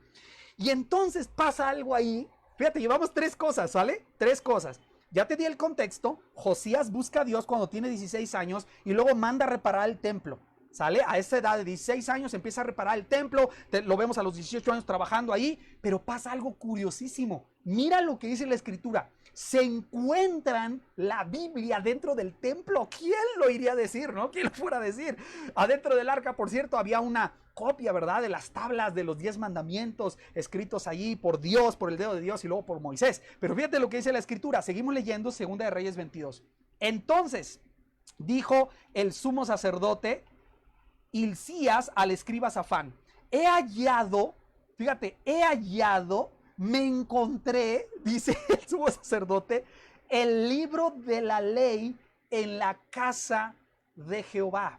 S1: Y entonces pasa algo ahí. Fíjate, llevamos 3 cosas, ¿sale? 3 cosas. Ya te di el contexto. Josías busca a Dios cuando tiene 16 años y luego manda a reparar el templo. ¿Sale? A esa edad de 16 años empieza a reparar el templo. Lo vemos a los 18 años trabajando ahí. Pero pasa algo curiosísimo. Mira lo que dice la escritura. Se encuentran la Biblia dentro del templo. ¿Quién lo iría a decir, no? ¿Quién lo fuera a decir? Adentro del arca, por cierto, había una copia, ¿verdad? De las tablas de los 10 mandamientos escritos allí por Dios, por el dedo de Dios y luego por Moisés. Pero fíjate lo que dice la escritura. Seguimos leyendo 2 de Reyes 22. Entonces dijo el sumo sacerdote Hilcías al escriba Safán: he hallado, fíjate, me encontré, dice el sumo sacerdote, el libro de la ley en la casa de Jehová.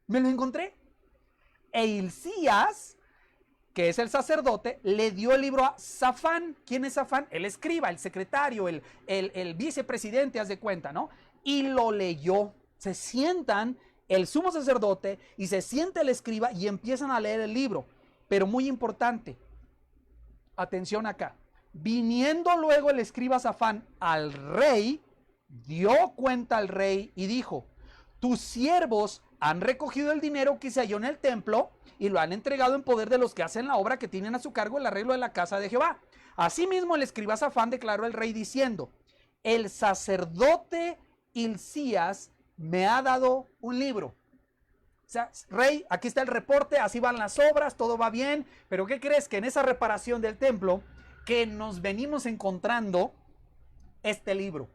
S1: Me lo encontré. E Hilcías, que es el sacerdote, le dio el libro a Safán. ¿Quién es Safán? El escriba, el secretario, el vicepresidente, haz de cuenta, ¿no? Y lo leyó. Se sientan el sumo sacerdote y se sienta el escriba y empiezan a leer el libro. Pero muy importante, atención acá. Viniendo luego el escriba Safán al rey, dio cuenta al rey y dijo: tus siervos han recogido el dinero que se halló en el templo y lo han entregado en poder de los que hacen la obra, que tienen a su cargo el arreglo de la casa de Jehová. Asimismo el escriba Safán declaró al rey diciendo: el sacerdote Hilcías me ha dado un libro. O sea, rey, aquí está el reporte, así van las obras, todo va bien, pero ¿qué crees? Que en esa reparación del templo que nos venimos encontrando este libro.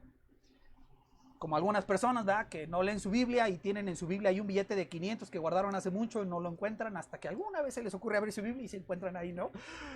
S1: Como algunas personas, ¿verdad?, que no leen su Biblia y tienen en su Biblia ahí un billete de 500 que guardaron hace mucho y no lo encuentran hasta que alguna vez se les ocurre abrir su Biblia y se encuentran ahí, ¿no?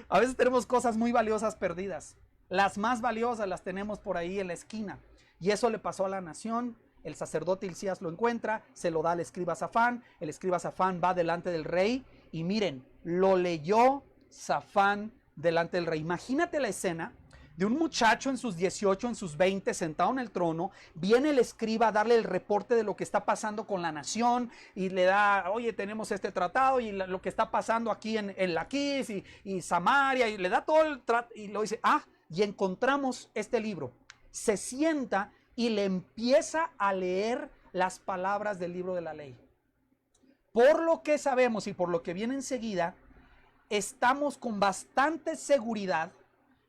S1: A veces tenemos cosas muy valiosas perdidas. Las más valiosas las tenemos por ahí en la esquina. Y eso le pasó a la nación. El sacerdote Hilcías lo encuentra, se lo da al escriba Safán. El escriba Safán va delante del rey y miren, lo leyó Safán delante del rey. Imagínate la escena de un muchacho en sus 18, en sus 20, sentado en el trono. Viene el escriba a darle el reporte de lo que está pasando con la nación y le da: oye, tenemos este tratado y lo que está pasando aquí en Laquis y Samaria, y le da todo el trato y lo dice: y encontramos este libro. Se sienta y le empieza a leer las palabras del libro de la ley. Por lo que sabemos y por lo que viene enseguida, estamos con bastante seguridad,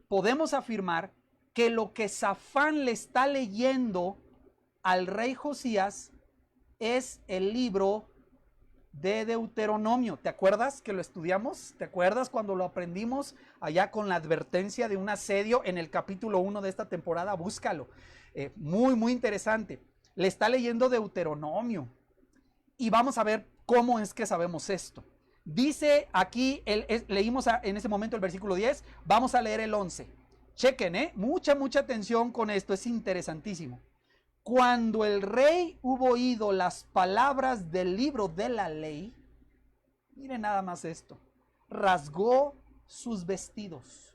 S1: podemos afirmar que lo que Safán le está leyendo al rey Josías es el libro de Deuteronomio. ¿Te acuerdas que lo estudiamos? ¿Te acuerdas cuando lo aprendimos allá con la advertencia de un asedio en el capítulo 1 de esta temporada? Búscalo. Muy interesante. Le está leyendo Deuteronomio. Y vamos a ver cómo es que sabemos esto. Dice aquí, leímos en ese momento el versículo 10, vamos a leer el 11. Chequen, mucha atención con esto, es interesantísimo. Cuando el rey hubo oído las palabras del libro de la ley, miren nada más esto, rasgó sus vestidos.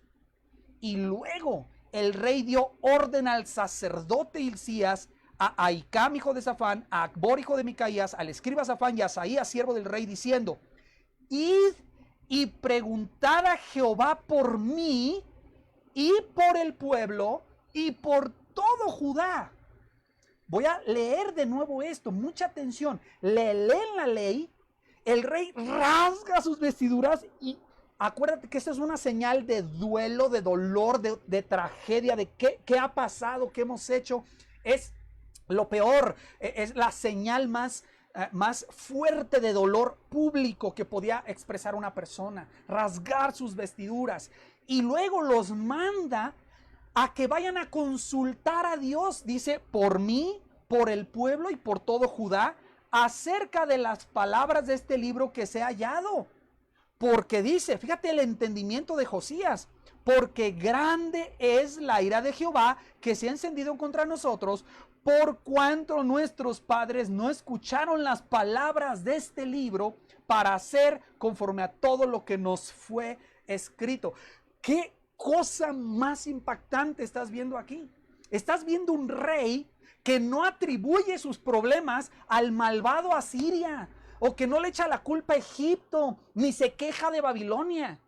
S1: Y luego el rey dio orden al sacerdote Hilcías, a Ahicam, hijo de Safán, a Acbor, hijo de Micaías, al escriba Safán y a Asaías, siervo del rey, diciendo: id y preguntad a Jehová por mí y por el pueblo y por todo Judá. Voy a leer de nuevo esto, mucha atención. Leen la ley, el rey rasga sus vestiduras y acuérdate que esta es una señal de duelo, de dolor, de tragedia, de qué ha pasado, qué hemos hecho. Es lo peor, es la señal más fuerte de dolor público que podía expresar una persona. Rasgar sus vestiduras. Y luego los manda a que vayan a consultar a Dios, dice, por mí, por el pueblo y por todo Judá, acerca de las palabras de este libro que se ha hallado. Porque dice, fíjate el entendimiento de Josías, porque grande es la ira de Jehová que se ha encendido contra nosotros, por cuanto nuestros padres no escucharon las palabras de este libro para hacer conforme a todo lo que nos fue escrito. ¿Qué cosa más impactante estás viendo aquí? Estás viendo un rey que no atribuye sus problemas al malvado Asiria, o que no le echa la culpa a Egipto, ni se queja de Babilonia.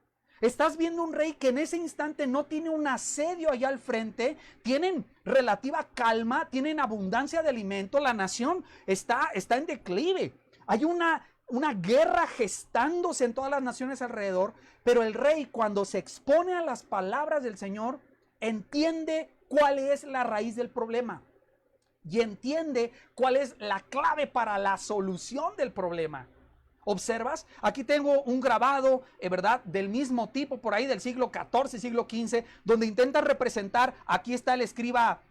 S1: Estás viendo un rey que en ese instante no tiene un asedio allá al frente, tienen relativa calma, tienen abundancia de alimento, la nación está en declive. Hay una guerra gestándose en todas las naciones alrededor, pero el rey, cuando se expone a las palabras del Señor, entiende cuál es la raíz del problema y entiende cuál es la clave para la solución del problema. ¿Observas? Aquí tengo un grabado, ¿verdad? Del mismo tipo, por ahí del siglo XIV, siglo XV, donde intenta representar, aquí está el escriba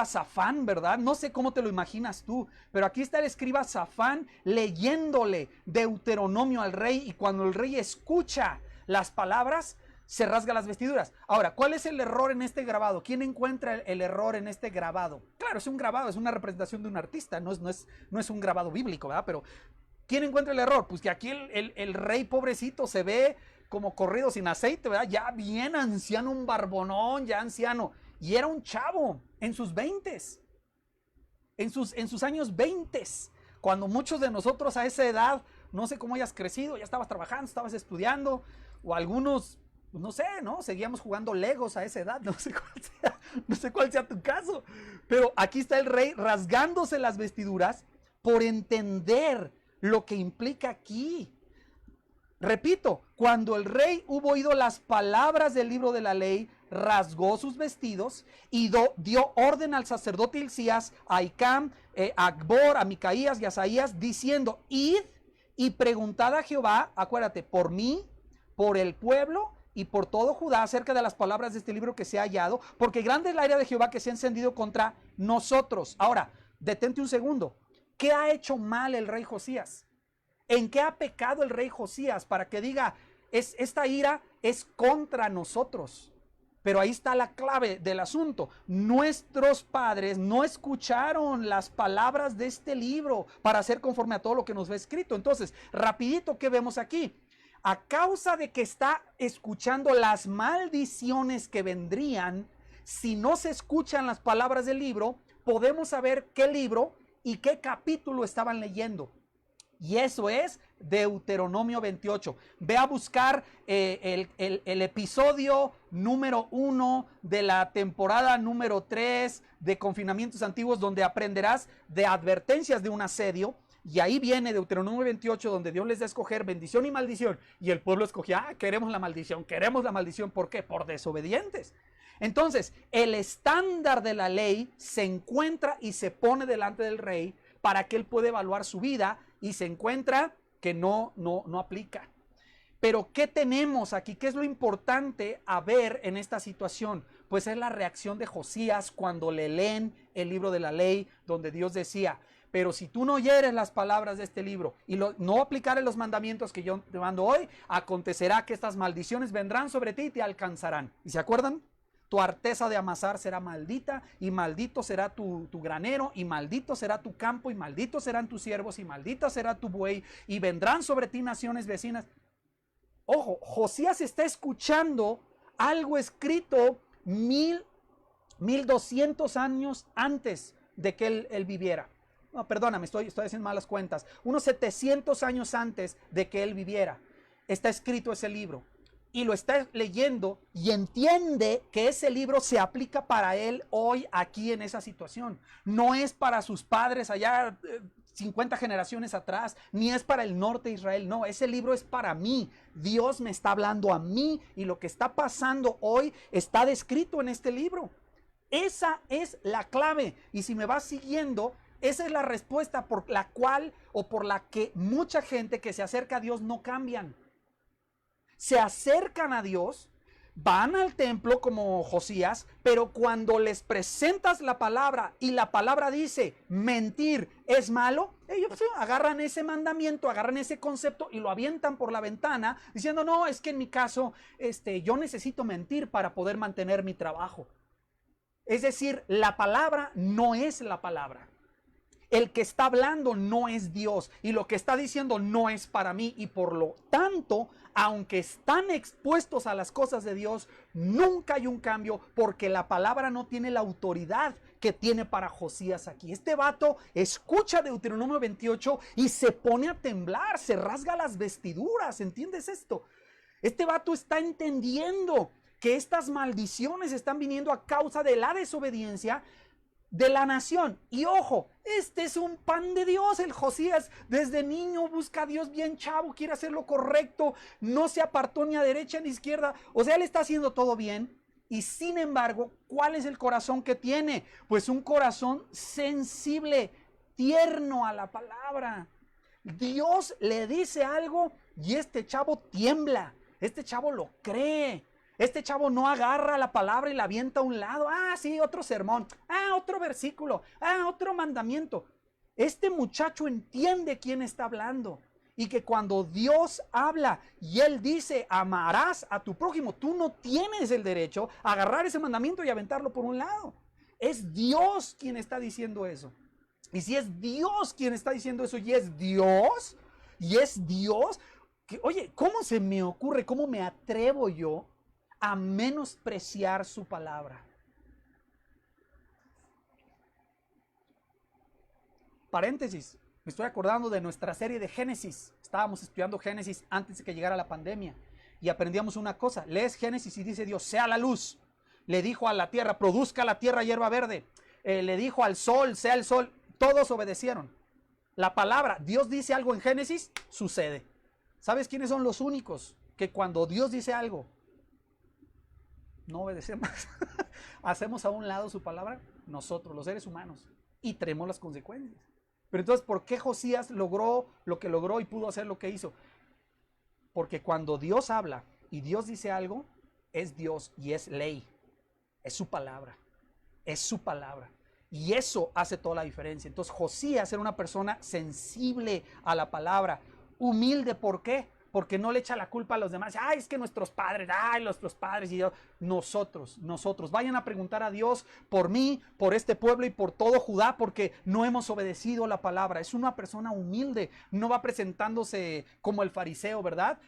S1: Safán, ¿verdad? No sé cómo te lo imaginas tú, pero aquí está el escriba Safán leyéndole Deuteronomio al rey, y cuando el rey escucha las palabras, se rasga las vestiduras. Ahora, ¿cuál es el error en este grabado? ¿Quién encuentra el error en este grabado? Claro, es un grabado, es una representación de un artista, no es un grabado bíblico, ¿verdad? Pero ¿quién encuentra el error? Pues que aquí el rey pobrecito se ve como corrido sin aceite, ¿verdad? Ya bien anciano, un barbonón, ya anciano. Y era un chavo en sus 20s, en sus años 20s, cuando muchos de nosotros a esa edad, no sé cómo hayas crecido, ya estabas trabajando, estabas estudiando, o algunos, no sé, ¿no? Seguíamos jugando Legos a esa edad, no sé cuál sea tu caso. Pero aquí está el rey rasgándose las vestiduras por entender lo que implica aquí. Repito, cuando el rey hubo oído las palabras del libro de la ley, rasgó sus vestidos y dio orden al sacerdote Hilcías, a Ahicam, a Acbor, a Micaías y a Asaías, diciendo: id y preguntad a Jehová, acuérdate, por mí, por el pueblo y por todo Judá, acerca de las palabras de este libro que se ha hallado, porque grande es la ira de Jehová que se ha encendido contra nosotros. Ahora, detente un segundo. ¿Qué ha hecho mal el rey Josías? ¿En qué ha pecado el rey Josías para que diga, esta ira es contra nosotros? Pero ahí está la clave del asunto. Nuestros padres no escucharon las palabras de este libro para hacer conforme a todo lo que nos ve escrito. Entonces, rapidito, ¿qué vemos aquí? A causa de que está escuchando las maldiciones que vendrían, si no se escuchan las palabras del libro, podemos saber qué libro y qué capítulo estaban leyendo. Y eso es Deuteronomio 28. Ve a buscar el episodio número 1 de la temporada número 3 de Confinamientos Antiguos, donde aprenderás de advertencias de un asedio. Y ahí viene Deuteronomio 28, donde Dios les da a escoger bendición y maldición. Y el pueblo escogía, queremos la maldición, queremos la maldición. ¿Por qué? Por desobedientes. Entonces, el estándar de la ley se encuentra y se pone delante del rey para que él pueda evaluar su vida y se encuentra que no aplica. Pero ¿qué tenemos aquí? ¿Qué es lo importante a ver en esta situación? Pues es la reacción de Josías cuando le leen el libro de la ley, donde Dios decía, pero si tú no oyeres las palabras de este libro y no aplicares los mandamientos que yo te mando hoy, acontecerá que estas maldiciones vendrán sobre ti y te alcanzarán. ¿Y se acuerdan? Tu arteza de amasar será maldita, y maldito será tu granero, y maldito será tu campo, y malditos serán tus siervos, y maldita será tu buey, y vendrán sobre ti naciones vecinas. Ojo, Josías está escuchando algo escrito 1200 años antes de que él viviera. No, perdóname, estoy haciendo malas cuentas. Unos 700 años antes de que él viviera, está escrito ese libro. Y lo está leyendo y entiende que ese libro se aplica para él hoy, aquí en esa situación. No es para sus padres allá 50 generaciones atrás, ni es para el norte de Israel. No, ese libro es para mí. Dios me está hablando a mí y lo que está pasando hoy está descrito en este libro. Esa es la clave. Y si me vas siguiendo, esa es la respuesta por la cual o por la que mucha gente que se acerca a Dios no cambian. Se acercan a Dios, van al templo como Josías, pero cuando les presentas la palabra y la palabra dice mentir es malo, ellos agarran ese mandamiento, agarran ese concepto y lo avientan por la ventana diciendo, no, es que en mi caso yo necesito mentir para poder mantener mi trabajo. Es decir, la palabra no es la palabra. El que está hablando no es Dios y lo que está diciendo no es para mí, y por lo tanto, aunque están expuestos a las cosas de Dios, nunca hay un cambio porque la palabra no tiene la autoridad que tiene para Josías aquí. Este vato escucha Deuteronomio 28 y se pone a temblar, se rasga las vestiduras, ¿entiendes esto? Este vato está entendiendo que estas maldiciones están viniendo a causa de la desobediencia de la nación. Y ojo, este es un pan de Dios. El Josías desde niño busca a Dios bien chavo, quiere hacer lo correcto, no se apartó ni a derecha ni a izquierda. O sea, él está haciendo todo bien. Y sin embargo, ¿cuál es el corazón que tiene? Pues un corazón sensible, tierno a la palabra. Dios le dice algo y este chavo tiembla, este chavo lo cree. Este chavo no agarra la palabra y la avienta a un lado. Ah, sí, otro sermón. Ah, otro versículo. Ah, otro mandamiento. Este muchacho entiende quién está hablando. Y que cuando Dios habla y Él dice, amarás a tu prójimo, tú no tienes el derecho a agarrar ese mandamiento y aventarlo por un lado. Es Dios quien está diciendo eso. Y si es Dios quien está diciendo eso y es Dios, que, oye, ¿cómo se me ocurre, cómo me atrevo yo a menospreciar su palabra? Paréntesis, me estoy acordando de nuestra serie de Génesis. Estábamos estudiando Génesis antes de que llegara la pandemia y aprendíamos una cosa. Lees Génesis y dice Dios, sea la luz. Le dijo a la tierra, produzca la tierra hierba verde. Le dijo al sol, sea el sol. Todos obedecieron. La palabra, Dios dice algo en Génesis, sucede. ¿Sabes quiénes son los únicos que cuando Dios dice algo no obedecemos? Hacemos a un lado su palabra, nosotros, los seres humanos, y tenemos las consecuencias. Pero entonces, ¿por qué Josías logró lo que logró y pudo hacer lo que hizo? Porque cuando Dios habla y Dios dice algo, es Dios y es ley. Es su palabra. Es su palabra. Y eso hace toda la diferencia. Entonces, Josías era una persona sensible a la palabra, humilde. ¿Por qué? Porque no le echa la culpa a los demás. Ay, es que nuestros padres, nuestros padres y yo. Nosotros. Vayan a preguntar a Dios por mí, por este pueblo y por todo Judá, porque no hemos obedecido la palabra. Es una persona humilde. No va presentándose como el fariseo, ¿verdad?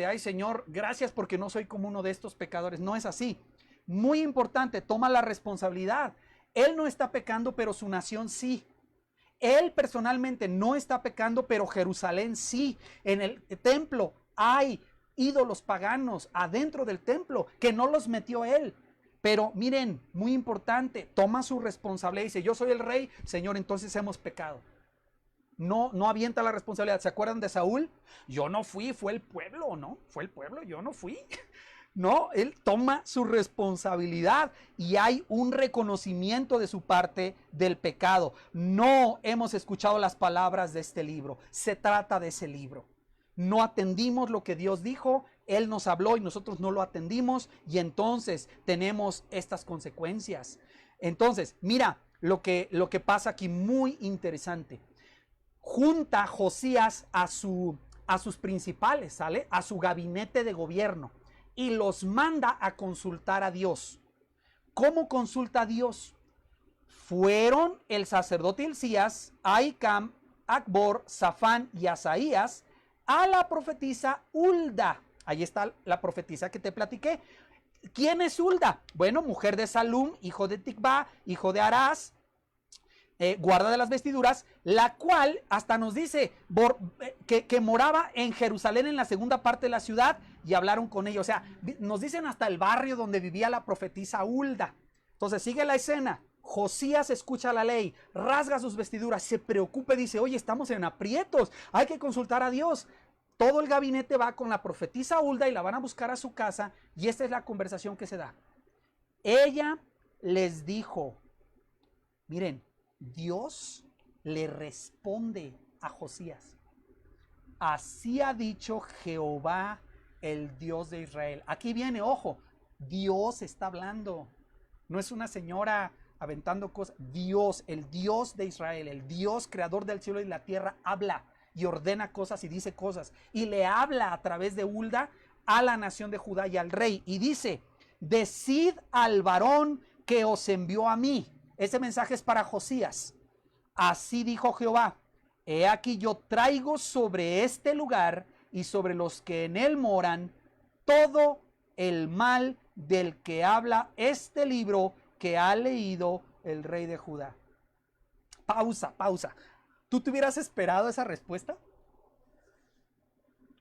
S1: Ay, Señor, gracias porque no soy como uno de estos pecadores. No es así. Muy importante, toma la responsabilidad. Él no está pecando, pero su nación sí. Él personalmente no está pecando, pero Jerusalén sí. En el templo hay ídolos paganos adentro del templo que no los metió él. Pero miren, muy importante, toma su responsabilidad y dice, yo soy el rey, Señor, entonces hemos pecado. no avienta la responsabilidad. ¿Se acuerdan de Saúl? Yo no fui, fue el pueblo, ¿no? Fue el pueblo, yo no fui. No, él toma su responsabilidad y hay un reconocimiento de su parte del pecado. No hemos escuchado las palabras de este libro. Se trata de ese libro. No atendimos lo que Dios dijo, Él nos habló y nosotros no lo atendimos y entonces tenemos estas consecuencias. Entonces, mira lo que pasa aquí, muy interesante. Junta Josías a sus principales, ¿sale? A su gabinete de gobierno y los manda a consultar a Dios. ¿Cómo consulta a Dios? Fueron el sacerdote Hilcías, Ahicam, Acbor, Safán y Asaías a la profetisa Hulda. Ahí está la profetisa que te platiqué. ¿Quién es Hulda? Bueno, mujer de Salum, hijo de Tikvá, hijo de Arás, guarda de las vestiduras, la cual hasta nos dice que moraba en Jerusalén, en la segunda parte de la ciudad, y hablaron con ella. O sea, nos dicen hasta el barrio donde vivía la profetisa Hulda. Entonces sigue la escena. Josías escucha la ley, rasga sus vestiduras, se preocupa y dice, oye, estamos en aprietos, hay que consultar a Dios. Todo el gabinete va con la profetisa Hulda y la van a buscar a su casa, y esta es la conversación que se da. Ella les dijo, miren, Dios le responde a Josías. Así ha dicho Jehová, el Dios de Israel. Aquí viene, ojo, Dios está hablando. No es una señora aventando cosas. Dios, el Dios de Israel, el Dios creador del cielo y la tierra, habla y ordena cosas y dice cosas. Y le habla a través de Hulda a la nación de Judá y al rey. Y dice, decid al varón que os envió a mí. Ese mensaje es para Josías. Así dijo Jehová, he aquí yo traigo sobre este lugar y sobre los que en él moran todo el mal del que habla este libro que ha leído el rey de Judá. Pausa. ¿Tú te hubieras esperado esa respuesta?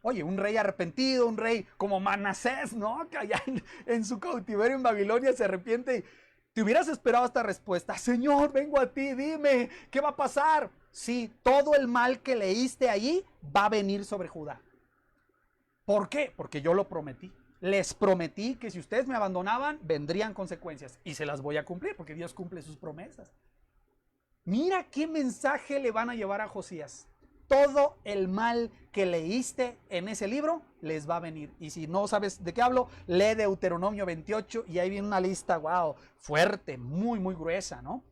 S1: Oye, un rey arrepentido, un rey como Manasés, ¿no? Que allá en su cautiverio en Babilonia se arrepiente. ¿Te hubieras esperado esta respuesta? Señor, vengo a ti, dime, ¿qué va a pasar? Sí, todo el mal que leíste allí va a venir sobre Judá. ¿Por qué? Porque yo lo prometí. Les prometí que si ustedes me abandonaban, vendrían consecuencias. Y se las voy a cumplir, porque Dios cumple sus promesas. Mira qué mensaje le van a llevar a Josías. Todo el mal que leíste en ese libro les va a venir. Y si no sabes de qué hablo, lee Deuteronomio 28 y ahí viene una lista, wow, fuerte, muy, muy gruesa, ¿no?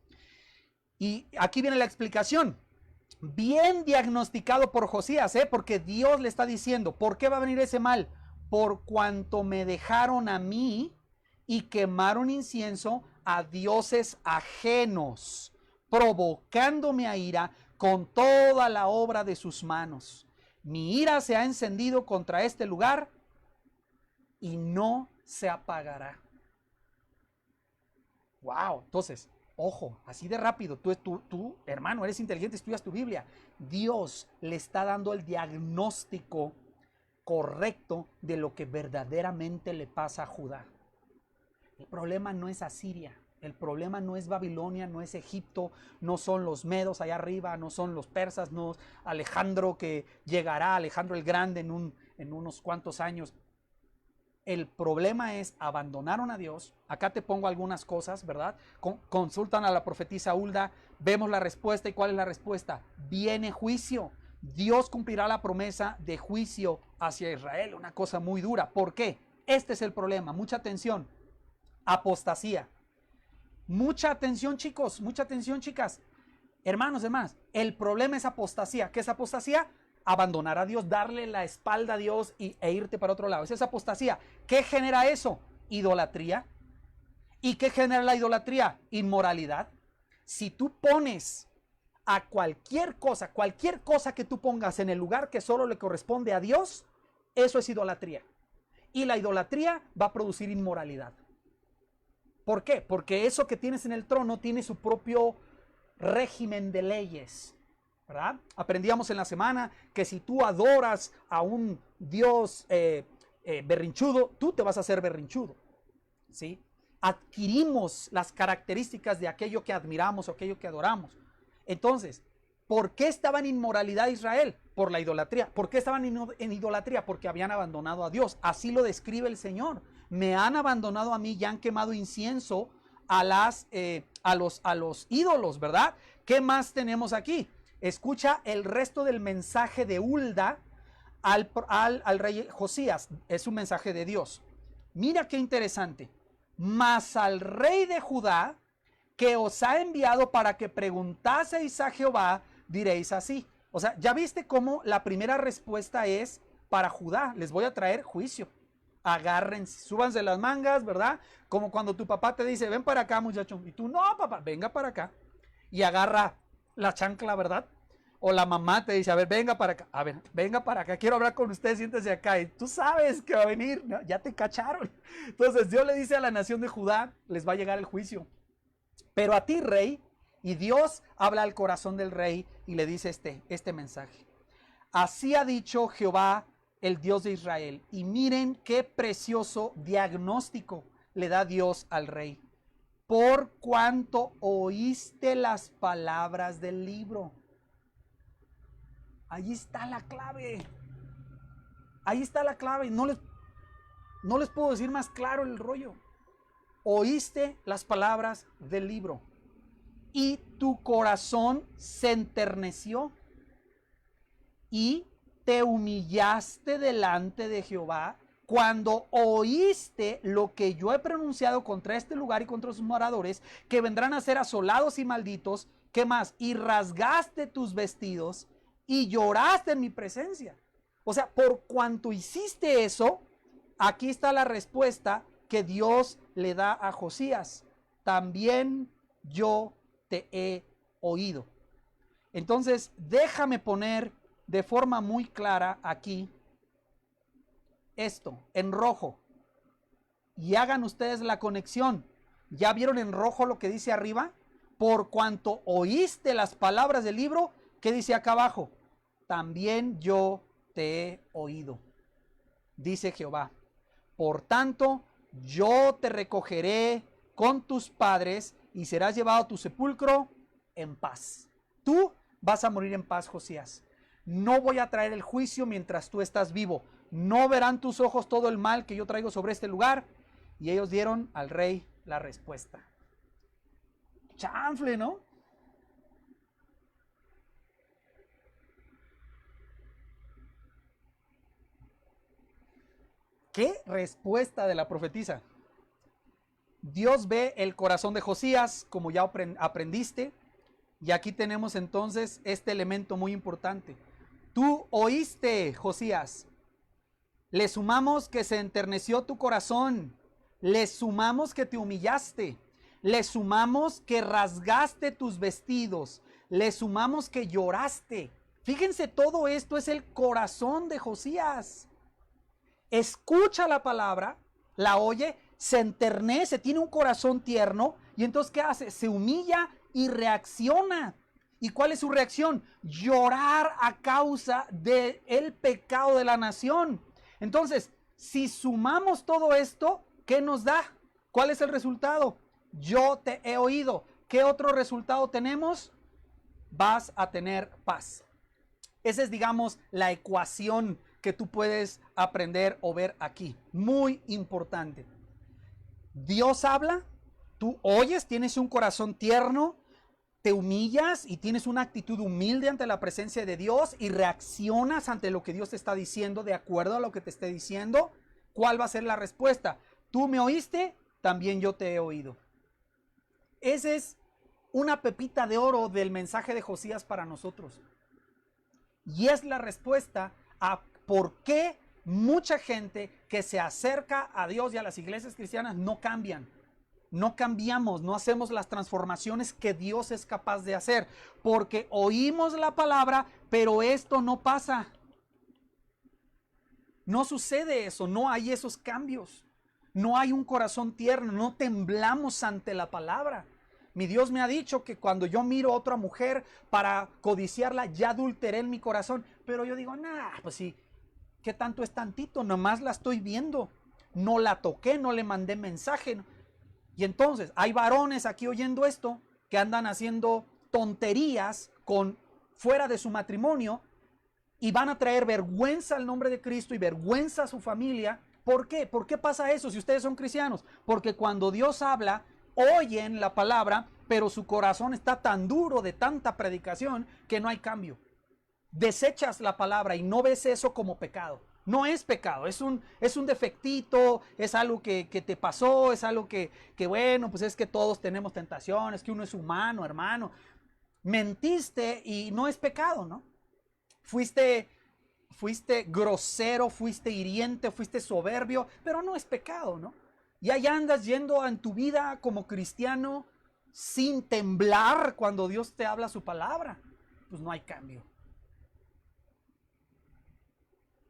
S1: Y aquí viene la explicación. Bien diagnosticado por Josías, porque Dios le está diciendo, ¿por qué va a venir ese mal? Por cuanto me dejaron a mí y quemaron incienso a dioses ajenos, provocándome a ira con toda la obra de sus manos. Mi ira se ha encendido contra este lugar y no se apagará. Wow, entonces, ojo, así de rápido, tú, hermano, eres inteligente, estudias tu Biblia. Dios le está dando el diagnóstico correcto de lo que verdaderamente le pasa a Judá. El problema no es Asiria, el problema no es Babilonia, no es Egipto, no son los medos allá arriba, no son los persas, no es Alejandro que llegará, Alejandro el Grande en unos cuantos años. El problema es, abandonaron a Dios. Acá te pongo algunas cosas, ¿verdad? Consultan a la profetisa Hulda, vemos la respuesta. ¿Y cuál es la respuesta? Viene juicio. Dios cumplirá la promesa de juicio hacia Israel. Una cosa muy dura. ¿Por qué? Este es el problema. Mucha atención. Apostasía. Mucha atención, chicos. Mucha atención, chicas. Hermanos, hermanas. El problema es apostasía. ¿Qué es apostasía? Abandonar a Dios, darle la espalda a Dios e irte para otro lado. Esa es apostasía. ¿Qué genera eso? Idolatría. ¿Y qué genera la idolatría? Inmoralidad. Si tú pones a cualquier cosa que tú pongas en el lugar que solo le corresponde a Dios, eso es idolatría. Y la idolatría va a producir inmoralidad. ¿Por qué? Porque eso que tienes en el trono tiene su propio régimen de leyes, ¿verdad? Aprendíamos en la semana que si tú adoras a un Dios berrinchudo, tú te vas a hacer berrinchudo, ¿sí? Adquirimos las características de aquello que admiramos o aquello que adoramos. Entonces, ¿Por qué estaba en inmoralidad Israel? Por la idolatría. ¿Por qué estaban en idolatría? Porque habían abandonado a Dios. Así lo describe el Señor. Me han abandonado a mí y han quemado incienso a los ídolos, ¿verdad? ¿Qué más tenemos aquí? Escucha el resto del mensaje de Hulda al rey Josías. Es un mensaje de Dios. Mira qué interesante. Mas al rey de Judá, que os ha enviado para que preguntaseis a Jehová, diréis así. O sea, ya viste cómo la primera respuesta es para Judá. Les voy a traer juicio. Agárrense, súbanse las mangas, ¿verdad? Como cuando tu papá te dice, ven para acá, muchacho. Y tú, no, papá, venga para acá. Y agarra la chancla, ¿verdad? O la mamá te dice, a ver, venga para acá. A ver, venga para acá, quiero hablar con usted, siéntese acá. Y tú sabes que va a venir, ¿no? Ya te cacharon. Entonces Dios le dice a la nación de Judá, les va a llegar el juicio. Pero a ti, rey, y Dios habla al corazón del rey y le dice este mensaje. Así ha dicho Jehová, el Dios de Israel. Y miren qué precioso diagnóstico le da Dios al rey. Por cuanto oíste las palabras del libro. Ahí está la clave. Ahí está la clave. No les puedo decir más claro el rollo. Oíste las palabras del libro y tu corazón se enterneció y te humillaste delante de Jehová cuando oíste lo que yo he pronunciado contra este lugar y contra sus moradores, que vendrán a ser asolados y malditos. ¿Qué más? Y rasgaste tus vestidos y lloraste en mi presencia. O sea, por cuanto hiciste eso, aquí está la respuesta que Dios le da a Josías. También yo te he oído. Entonces, déjame poner de forma muy clara aquí esto en rojo. Y hagan ustedes la conexión. ¿Ya vieron en rojo lo que dice arriba? Por cuanto oíste las palabras del libro, ¿qué dice acá abajo? También yo te he oído, dice Jehová. Por tanto, yo te recogeré con tus padres y serás llevado a tu sepulcro en paz. Tú vas a morir en paz, Josías. No voy a traer el juicio mientras tú estás vivo. No verán tus ojos todo el mal que yo traigo sobre este lugar. Y ellos dieron al rey la respuesta. Chanfle, ¿no? ¿Qué respuesta de la profetisa? Dios ve el corazón de Josías, como ya aprendiste. Y aquí tenemos entonces este elemento muy importante. Tú oíste, Josías. Le sumamos que se enterneció tu corazón. Le sumamos que te humillaste. Le sumamos que rasgaste tus vestidos. Le sumamos que lloraste. Fíjense, todo esto es el corazón de Josías. Escucha la palabra, la oye, se enternece, tiene un corazón tierno. Y entonces, ¿qué hace? Se humilla y reacciona. ¿Y cuál es su reacción? Llorar a causa del pecado de la nación. Entonces, si sumamos todo esto, ¿qué nos da? ¿Cuál es el resultado? Yo te he oído. ¿Qué otro resultado tenemos? Vas a tener paz. Esa es, digamos, la ecuación que tú puedes aprender o ver aquí. Muy importante. Dios habla, tú oyes, tienes un corazón tierno, te humillas y tienes una actitud humilde ante la presencia de Dios y reaccionas ante lo que Dios te está diciendo de acuerdo a lo que te esté diciendo. ¿Cuál va a ser la respuesta? Tú me oíste, también yo te he oído. Esa es una pepita de oro del mensaje de Josías para nosotros. Y es la respuesta a por qué mucha gente que se acerca a Dios y a las iglesias cristianas no cambian. No cambiamos, no hacemos las transformaciones que Dios es capaz de hacer. Porque oímos la palabra, pero esto no pasa. No sucede eso, no hay esos cambios. No hay un corazón tierno, no temblamos ante la palabra. Mi Dios me ha dicho que cuando yo miro a otra mujer para codiciarla, ya adulteré en mi corazón. Pero yo digo, pues sí, ¿qué tanto es tantito? Nomás la estoy viendo. No la toqué, no le mandé mensaje. Y entonces hay varones aquí oyendo esto que andan haciendo tonterías con fuera de su matrimonio y van a traer vergüenza al nombre de Cristo y vergüenza a su familia. ¿Por qué? ¿Por qué pasa eso si ustedes son cristianos? Porque cuando Dios habla, oyen la palabra, pero su corazón está tan duro de tanta predicación que no hay cambio. Desechas la palabra y no ves eso como pecado. No es pecado, es un defectito, es algo que te pasó, es algo que bueno, pues es que todos tenemos tentaciones, que uno es humano, hermano. Mentiste y no es pecado, ¿no? Fuiste grosero, fuiste hiriente, fuiste soberbio, pero no es pecado, ¿no? Y ahí andas yendo en tu vida como cristiano sin temblar cuando Dios te habla su palabra. Pues no hay cambio.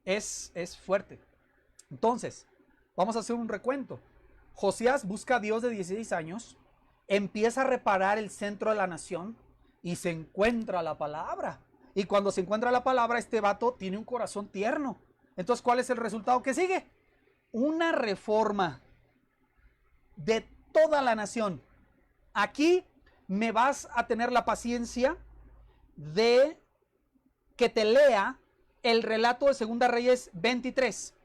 S1: Es fuerte. Entonces, vamos a hacer un recuento. Josías busca a Dios de 16 años, empieza a reparar el centro de la nación y se encuentra la palabra. Y cuando se encuentra la palabra, este vato tiene un corazón tierno. Entonces, ¿cuál es el resultado que sigue? Una reforma de toda la nación. Aquí me vas a tener la paciencia de que te lea el relato de Segunda Reyes 23.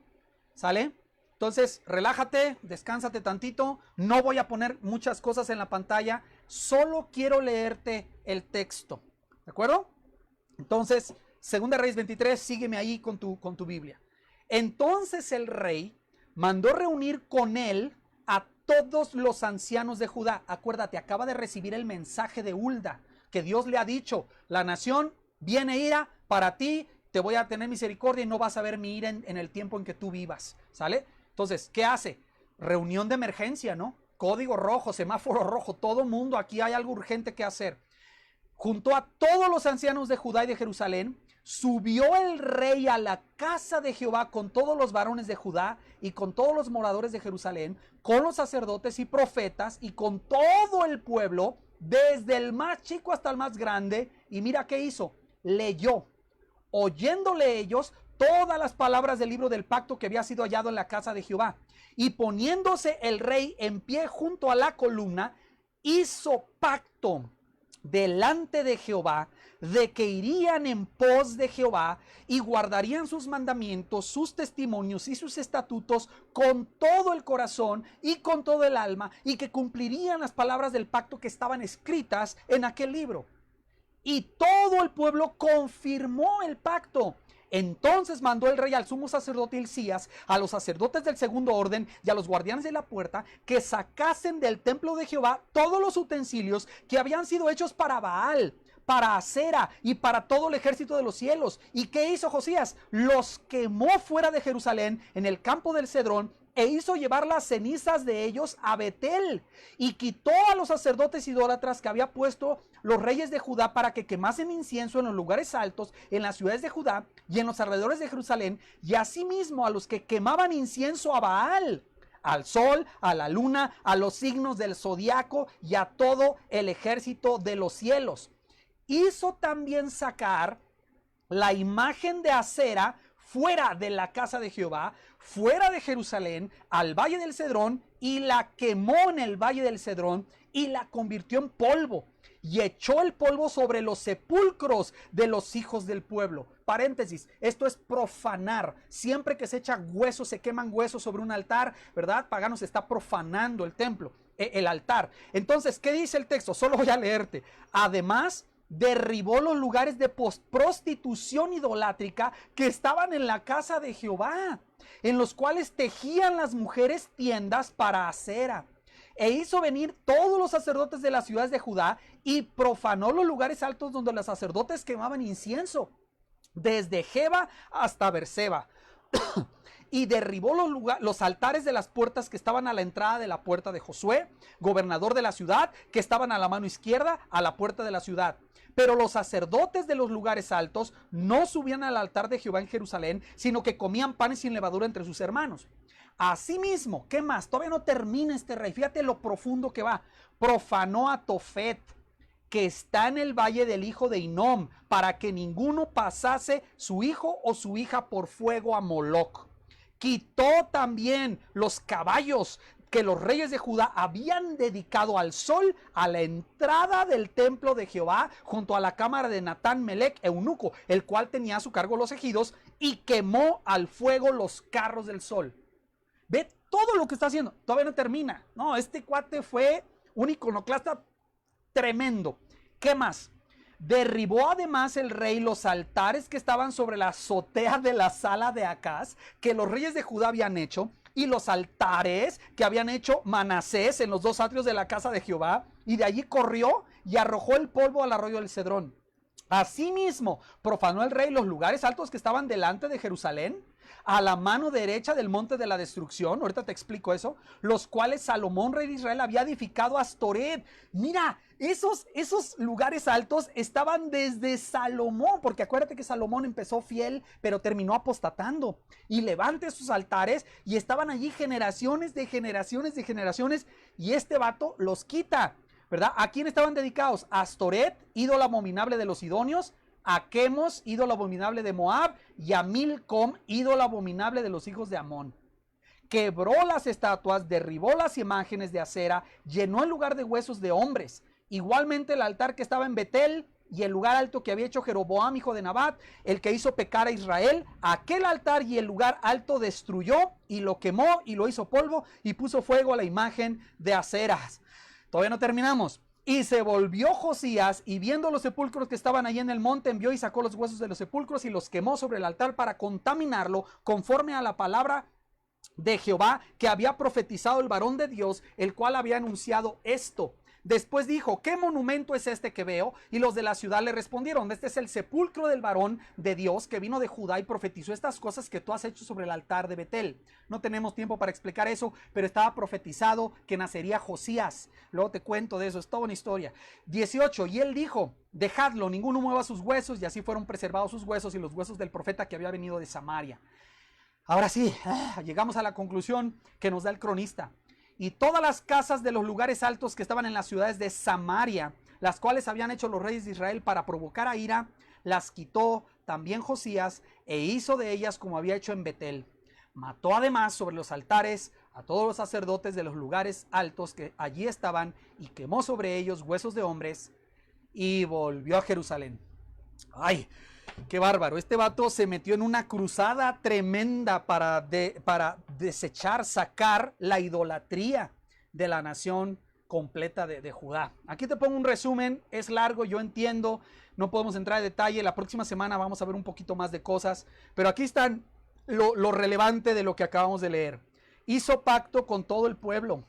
S1: ¿Sale? Entonces, relájate, descánsate tantito. No voy a poner muchas cosas en la pantalla. Solo quiero leerte el texto. ¿De acuerdo? Entonces, Segunda Reyes 23, sígueme ahí con tu Biblia. Entonces el rey mandó reunir con él a todos los ancianos de Judá. Acuérdate, acaba de recibir el mensaje de Hulda, que Dios le ha dicho, la nación viene ira para ti, te voy a tener misericordia y no vas a ver mi ira en el tiempo en que tú vivas, ¿sale? Entonces, ¿qué hace? Reunión de emergencia, ¿no? Código rojo, semáforo rojo, todo mundo, aquí hay algo urgente que hacer. Juntó a todos los ancianos de Judá y de Jerusalén, subió el rey a la casa de Jehová con todos los varones de Judá y con todos los moradores de Jerusalén, con los sacerdotes y profetas y con todo el pueblo, desde el más chico hasta el más grande. Y mira qué hizo, leyó, oyéndole ellos todas las palabras del libro del pacto que había sido hallado en la casa de Jehová. Y poniéndose el rey en pie junto a la columna, hizo pacto delante de Jehová, de que irían en pos de Jehová y guardarían sus mandamientos, sus testimonios y sus estatutos con todo el corazón y con todo el alma, y que cumplirían las palabras del pacto que estaban escritas en aquel libro. Y todo el pueblo confirmó el pacto. Entonces mandó el rey al sumo sacerdote Hilcías, a los sacerdotes del segundo orden y a los guardianes de la puerta, que sacasen del templo de Jehová todos los utensilios que habían sido hechos para Baal, para Acera y para todo el ejército de los cielos. ¿Y qué hizo Josías? Los quemó fuera de Jerusalén, en el campo del Cedrón, e hizo llevar las cenizas de ellos a Betel, y quitó a los sacerdotes idólatras que había puesto los reyes de Judá para que quemasen incienso en los lugares altos, en las ciudades de Judá y en los alrededores de Jerusalén, y asimismo a los que quemaban incienso a Baal, al sol, a la luna, a los signos del zodiaco y a todo el ejército de los cielos. Hizo también sacar la imagen de Acera fuera de la casa de Jehová, fuera de Jerusalén, al valle del Cedrón, y la quemó en el valle del Cedrón y la convirtió en polvo, y echó el polvo sobre los sepulcros de los hijos del pueblo. Paréntesis, esto es profanar. Siempre que se echa huesos, se queman huesos sobre un altar, ¿verdad? Pagano, se está profanando el templo, el altar. Entonces, ¿qué dice el texto? Solo voy a leerte. Además, derribó los lugares de prostitución idolátrica que estaban en la casa de Jehová, en los cuales tejían las mujeres tiendas para Acera. E hizo venir todos los sacerdotes de las ciudades de Judá y profanó los lugares altos donde los sacerdotes quemaban incienso, desde Geba hasta Berseba. Y derribó los altares de las puertas que estaban a la entrada de la puerta de Josué, gobernador de la ciudad, que estaban a la mano izquierda a la puerta de la ciudad. Pero los sacerdotes de los lugares altos no subían al altar de Jehová en Jerusalén, sino que comían panes sin levadura entre sus hermanos. Asimismo, ¿qué más? Todavía no termina este rey. Fíjate lo profundo que va. Profanó a Tofet, que está en el valle del hijo de Hinom, para que ninguno pasase su hijo o su hija por fuego a Moloc. Quitó también los caballos que los reyes de Judá habían dedicado al sol a la entrada del templo de Jehová junto a la cámara de Natán Melec, eunuco, el cual tenía a su cargo los ejidos, y quemó al fuego los carros del sol. Ve todo lo que está haciendo. Todavía no termina. No, este cuate fue un iconoclasta tremendo. ¿Qué más? Derribó además el rey los altares que estaban sobre la azotea de la sala de Acaz, que los reyes de Judá habían hecho, y los altares que habían hecho Manasés en los dos atrios de la casa de Jehová, y de allí corrió y arrojó el polvo al arroyo del Cedrón. Asimismo, profanó el rey los lugares altos que estaban delante de Jerusalén, a la mano derecha del monte de la destrucción, ahorita te explico eso, los cuales Salomón, rey de Israel, había edificado a Astoret. Mira, esos lugares altos estaban desde Salomón, porque acuérdate que Salomón empezó fiel, pero terminó apostatando, y levanta sus altares, y estaban allí generaciones de generaciones de generaciones, y este vato los quita, ¿verdad? ¿A quién estaban dedicados? A Astoret, ídolo abominable de los sidonios, a Quemos, ídolo abominable de Moab, y a Milcom, ídolo abominable de los hijos de Amón. Quebró las estatuas, derribó las imágenes de acera, llenó el lugar de huesos de hombres. Igualmente el altar que estaba en Betel y el lugar alto que había hecho Jeroboam, hijo de Nabat, el que hizo pecar a Israel, aquel altar y el lugar alto destruyó y lo quemó y lo hizo polvo y puso fuego a la imagen de aceras. Todavía no terminamos. Y se volvió Josías, y viendo los sepulcros que estaban allí en el monte, envió y sacó los huesos de los sepulcros y los quemó sobre el altar para contaminarlo, conforme a la palabra de Jehová que había profetizado el varón de Dios, el cual había anunciado esto. Después dijo: ¿qué monumento es este que veo? Y los de la ciudad le respondieron: este es el sepulcro del varón de Dios que vino de Judá y profetizó estas cosas que tú has hecho sobre el altar de Betel. No tenemos tiempo para explicar eso, pero estaba profetizado que nacería Josías. Luego te cuento de eso, es toda una historia. 18, y él dijo: dejadlo, ninguno mueva sus huesos, y así fueron preservados sus huesos y los huesos del profeta que había venido de Samaria. Ahora sí, llegamos a la conclusión que nos da el cronista. Y todas las casas de los lugares altos que estaban en las ciudades de Samaria, las cuales habían hecho los reyes de Israel para provocar a ira, las quitó también Josías e hizo de ellas como había hecho en Betel. Mató además sobre los altares a todos los sacerdotes de los lugares altos que allí estaban y quemó sobre ellos huesos de hombres y volvió a Jerusalén. ¡Ay! ¡Qué bárbaro! Este vato se metió en una cruzada tremenda para desechar, sacar la idolatría de la nación completa de Judá. Aquí te pongo un resumen, es largo, yo entiendo, no podemos entrar en detalle, la próxima semana vamos a ver un poquito más de cosas, pero aquí están lo relevante de lo que acabamos de leer. Hizo pacto con todo el pueblo,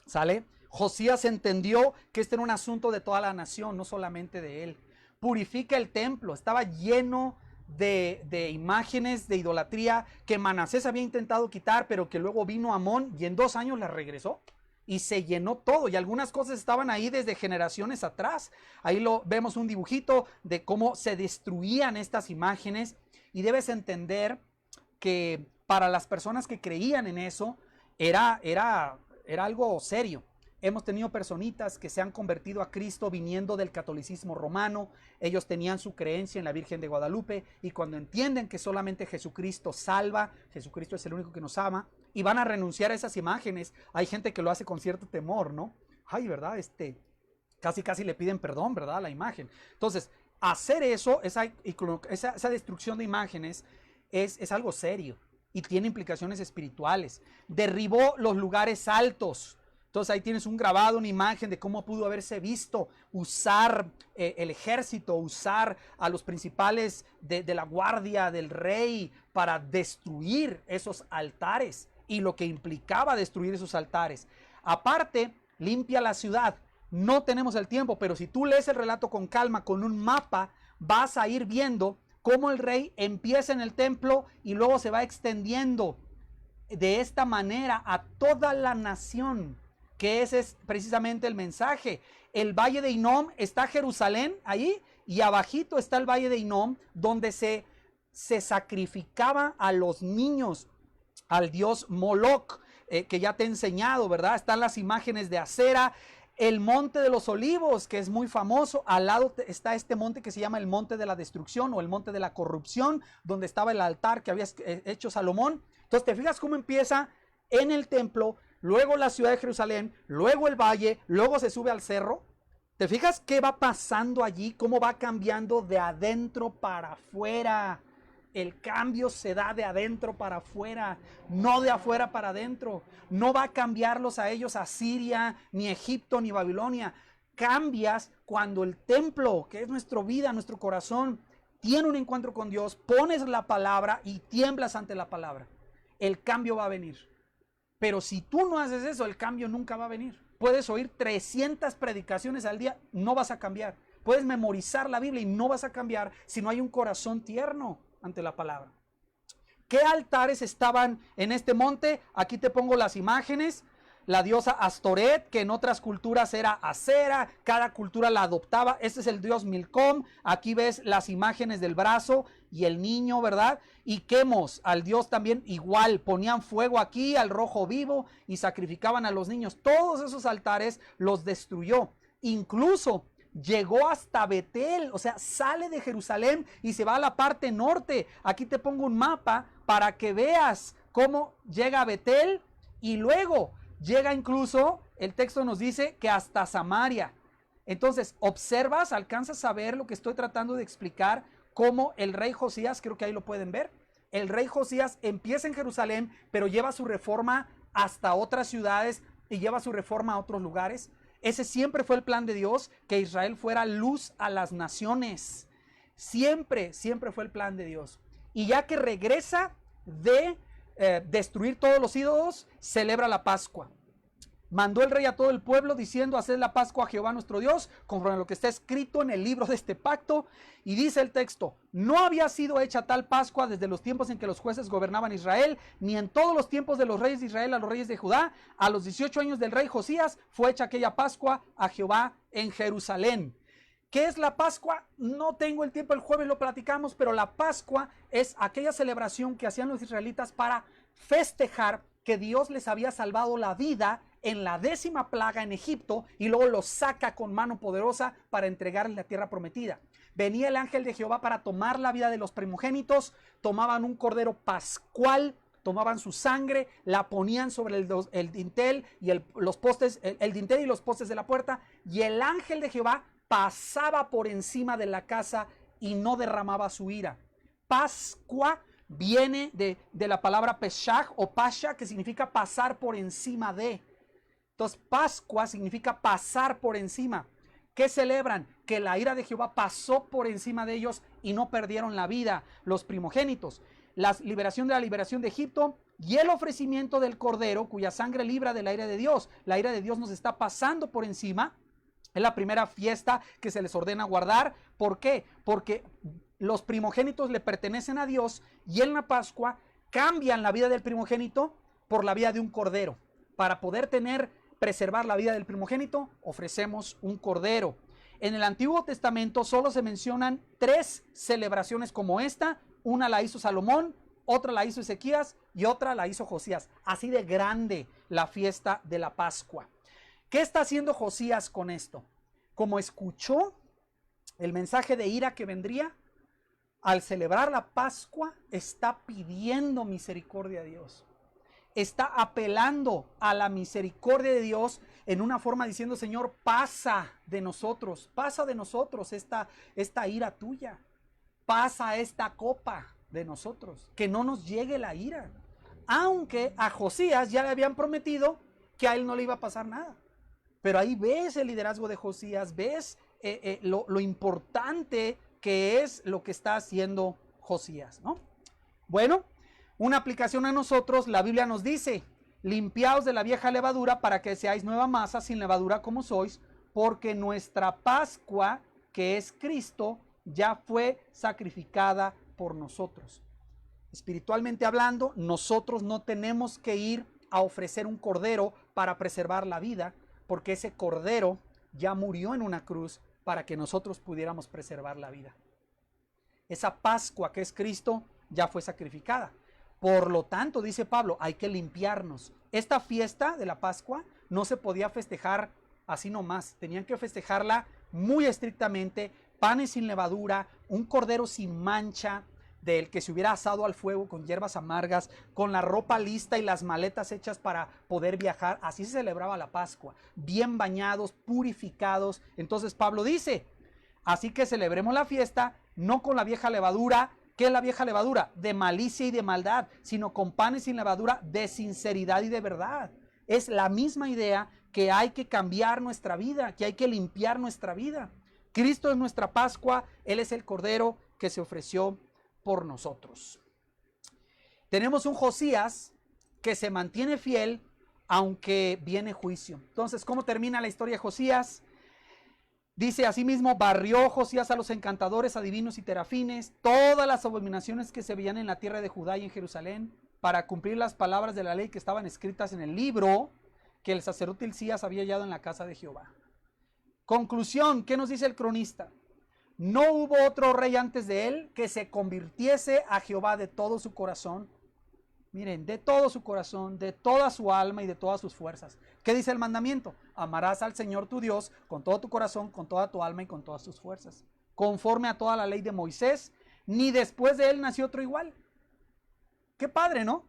S1: ¿sale? Josías entendió que este era un asunto de toda la nación, no solamente de él. Purifica el templo, estaba lleno de imágenes de idolatría que Manasés había intentado quitar, pero que luego vino Amón y en 2 años la regresó y se llenó todo, y algunas cosas estaban ahí desde generaciones atrás. Ahí vemos un dibujito de cómo se destruían estas imágenes, y debes entender que para las personas que creían en eso era algo serio. Hemos tenido personitas que se han convertido a Cristo viniendo del catolicismo romano. Ellos tenían su creencia en la Virgen de Guadalupe, y cuando entienden que solamente Jesucristo salva, Jesucristo es el único que nos ama, y van a renunciar a esas imágenes, hay gente que lo hace con cierto temor, ¿no? Ay, ¿verdad? Casi le piden perdón, ¿verdad? A la imagen. Entonces, hacer eso, esa destrucción de imágenes es algo serio y tiene implicaciones espirituales. Derribó los lugares altos. Entonces ahí tienes un grabado, una imagen de cómo pudo haberse visto usar el ejército, usar a los principales de la guardia del rey para destruir esos altares y lo que implicaba destruir esos altares. Aparte, limpia la ciudad. No tenemos el tiempo, pero si tú lees el relato con calma, con un mapa, vas a ir viendo cómo el rey empieza en el templo y luego se va extendiendo de esta manera a toda la nación. Que ese es precisamente el mensaje. El valle de Hinnom está Jerusalén ahí, y abajito está el valle de Hinnom, donde se sacrificaba a los niños al dios Moloch, que ya te he enseñado, ¿verdad? Están las imágenes de acera. El monte de los olivos, que es muy famoso, al lado está este monte que se llama el monte de la destrucción o el monte de la corrupción, donde estaba el altar que había hecho Salomón. Entonces te fijas cómo empieza en el templo, luego la ciudad de Jerusalén, luego el valle, luego se sube al cerro. ¿Te fijas qué va pasando allí? ¿Cómo va cambiando de adentro para afuera? El cambio se da de adentro para afuera, no de afuera para adentro. No va a cambiarlos a ellos a Siria, ni Egipto, ni Babilonia. Cambias cuando el templo, que es nuestra vida, nuestro corazón, tiene un encuentro con Dios, pones la palabra y tiemblas ante la palabra. El cambio va a venir. Pero si tú no haces eso, el cambio nunca va a venir. Puedes oír 300 predicaciones al día, no vas a cambiar. Puedes memorizar la Biblia y no vas a cambiar si no hay un corazón tierno ante la palabra. ¿Qué altares estaban en este monte? Aquí te pongo las imágenes. La diosa Astoret, que en otras culturas era Acera, cada cultura la adoptaba. Este es el dios Milcom. Aquí ves las imágenes del brazo y el niño, ¿verdad? Y Quemos, al dios también igual, ponían fuego aquí al rojo vivo y sacrificaban a los niños. Todos esos altares los destruyó. Incluso llegó hasta Betel, o sea, sale de Jerusalén y se va a la parte norte. Aquí te pongo un mapa para que veas cómo llega a Betel y luego llega incluso, el texto nos dice que hasta Samaria. Entonces, observas, alcanzas a ver lo que estoy tratando de explicar, cómo el rey Josías, creo que ahí lo pueden ver, el rey Josías empieza en Jerusalén, pero lleva su reforma hasta otras ciudades y lleva su reforma a otros lugares. Ese siempre fue el plan de Dios, que Israel fuera luz a las naciones. Siempre fue el plan de Dios. Y ya que regresa de destruir todos los ídolos, celebra la Pascua. Mandó el rey a todo el pueblo diciendo: haced la Pascua a Jehová nuestro Dios, conforme a lo que está escrito en el libro de este pacto. Y dice el texto: no había sido hecha tal Pascua desde los tiempos en que los jueces gobernaban Israel, ni en todos los tiempos de los reyes de Israel a los reyes de Judá. A los 18 años del rey Josías fue hecha aquella Pascua a Jehová en Jerusalén. ¿Qué es la Pascua? No tengo el tiempo, el jueves lo platicamos, pero la Pascua es aquella celebración que hacían los israelitas para festejar que Dios les había salvado la vida en la 10ª plaga en Egipto y luego los saca con mano poderosa para entregarles la tierra prometida. Venía el ángel de Jehová para tomar la vida de los primogénitos, tomaban un cordero pascual, tomaban su sangre, la ponían sobre el dintel y los postes, el dintel y los postes de la puerta, y el ángel de Jehová pasaba por encima de la casa y no derramaba su ira. Pascua viene de la palabra Peshach o Pasha, que significa pasar por encima de. Entonces, Pascua significa pasar por encima. ¿Qué celebran? Que la ira de Jehová pasó por encima de ellos y no perdieron la vida, los primogénitos. La liberación de Egipto y el ofrecimiento del cordero, cuya sangre libra de la ira de Dios. La ira de Dios nos está pasando por encima. Es la primera fiesta que se les ordena guardar. ¿Por qué? Porque los primogénitos le pertenecen a Dios y en la Pascua cambian la vida del primogénito por la vida de un cordero. Para poder preservar la vida del primogénito, ofrecemos un cordero. En el Antiguo Testamento solo se mencionan 3 celebraciones como esta. Una la hizo Salomón, otra la hizo Ezequías y otra la hizo Josías. Así de grande la fiesta de la Pascua. ¿Qué está haciendo Josías con esto? Como escuchó el mensaje de ira que vendría, al celebrar la Pascua está pidiendo misericordia a Dios. Está apelando a la misericordia de Dios en una forma diciendo: Señor, pasa de nosotros esta ira tuya. Pasa esta copa de nosotros, que no nos llegue la ira. Aunque a Josías ya le habían prometido que a él no le iba a pasar nada. Pero ahí ves el liderazgo de Josías, ves lo importante que es lo que está haciendo Josías, ¿no? Bueno, una aplicación a nosotros, la Biblia nos dice: limpiaos de la vieja levadura para que seáis nueva masa, sin levadura como sois, porque nuestra Pascua, que es Cristo, ya fue sacrificada por nosotros. Espiritualmente hablando, nosotros no tenemos que ir a ofrecer un cordero para preservar la vida, porque ese cordero ya murió en una cruz para que nosotros pudiéramos preservar la vida. Esa Pascua que es Cristo ya fue sacrificada. Por lo tanto, dice Pablo, hay que limpiarnos. Esta fiesta de la Pascua no se podía festejar así nomás. Tenían que festejarla muy estrictamente, panes sin levadura, un cordero sin mancha, del que se hubiera asado al fuego con hierbas amargas, con la ropa lista y las maletas hechas para poder viajar. Así se celebraba la Pascua, bien bañados, purificados. Entonces Pablo dice, así que celebremos la fiesta no con la vieja levadura. ¿Qué es la vieja levadura? De malicia y de maldad, sino con panes sin levadura de sinceridad y de verdad. Es la misma idea que hay que cambiar nuestra vida, que hay que limpiar nuestra vida. Cristo es nuestra Pascua, Él es el Cordero que se ofreció por nosotros. Tenemos un Josías que se mantiene fiel aunque viene juicio. Entonces, ¿cómo termina la historia de Josías? Dice asimismo, barrió Josías a los encantadores, adivinos y terafines, todas las abominaciones que se veían en la tierra de Judá y en Jerusalén, para cumplir las palabras de la ley que estaban escritas en el libro que el sacerdote Hilcías había hallado en la casa de Jehová. Conclusión, ¿qué nos dice el cronista? No hubo otro rey antes de él que se convirtiese a Jehová de todo su corazón. Miren, de todo su corazón, de toda su alma y de todas sus fuerzas. ¿Qué dice el mandamiento? Amarás al Señor tu Dios con todo tu corazón, con toda tu alma y con todas tus fuerzas. Conforme a toda la ley de Moisés, ni después de él nació otro igual. Qué padre, ¿no?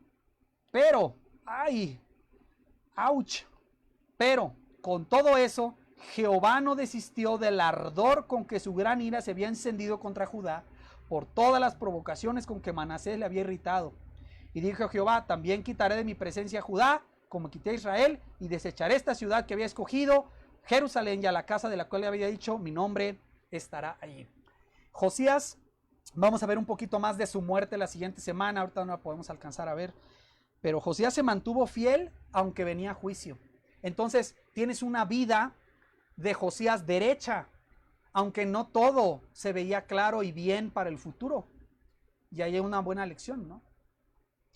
S1: Pero, pero, con todo eso, Jehová no desistió del ardor con que su gran ira se había encendido contra Judá por todas las provocaciones con que Manasés le había irritado. Y dijo Jehová, también quitaré de mi presencia a Judá, como quité a Israel, y desecharé esta ciudad que había escogido, Jerusalén, y a la casa de la cual le había dicho, mi nombre estará allí. Josías, vamos a ver un poquito más de su muerte la siguiente semana, ahorita no la podemos alcanzar a ver, pero Josías se mantuvo fiel aunque venía juicio. Entonces tienes una vida de Josías derecha, aunque no todo se veía claro y bien para el futuro. Y ahí hay una buena lección, ¿no?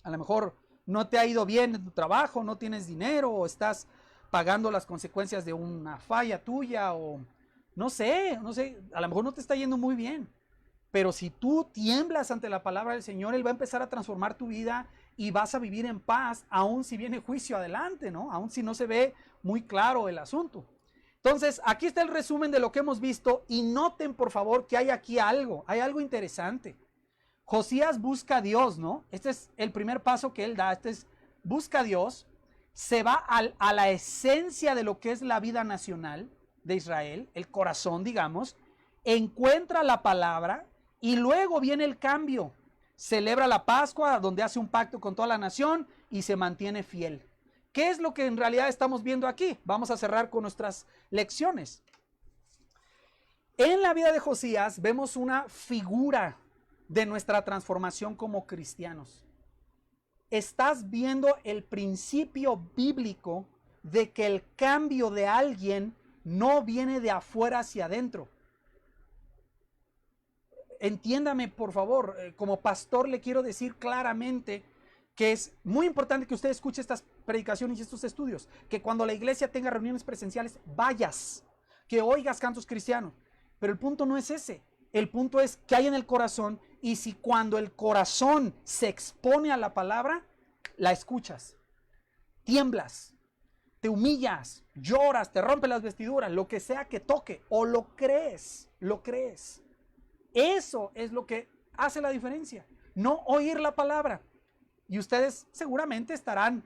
S1: A lo mejor no te ha ido bien en tu trabajo, no tienes dinero, o estás pagando las consecuencias de una falla tuya, o no sé, a lo mejor no te está yendo muy bien. Pero si tú tiemblas ante la palabra del Señor, Él va a empezar a transformar tu vida y vas a vivir en paz, aun si viene juicio adelante, ¿no? Aun si no se ve muy claro el asunto. Entonces, aquí está el resumen de lo que hemos visto, y noten por favor que hay aquí hay algo interesante. Josías busca a Dios, ¿no? Este es el primer paso que él da, busca a Dios, se va a la esencia de lo que es la vida nacional de Israel, el corazón, digamos, encuentra la palabra y luego viene el cambio. Celebra la Pascua, donde hace un pacto con toda la nación y se mantiene fiel. ¿Qué es lo que en realidad estamos viendo aquí? Vamos a cerrar con nuestras lecciones. En la vida de Josías vemos una figura de nuestra transformación como cristianos. Estás viendo el principio bíblico de que el cambio de alguien no viene de afuera hacia adentro. Entiéndame, por favor, como pastor le quiero decir claramente que es muy importante que usted escuche estas predicaciones y estos estudios, que cuando la iglesia tenga reuniones presenciales, vayas, que oigas cantos cristianos. Pero el punto no es ese. El punto es qué hay en el corazón, y si cuando el corazón se expone a la palabra, la escuchas, tiemblas, te humillas, lloras, te rompes las vestiduras, lo que sea que toque, o lo crees. Eso es lo que hace la diferencia, no oír la palabra. Y ustedes seguramente estarán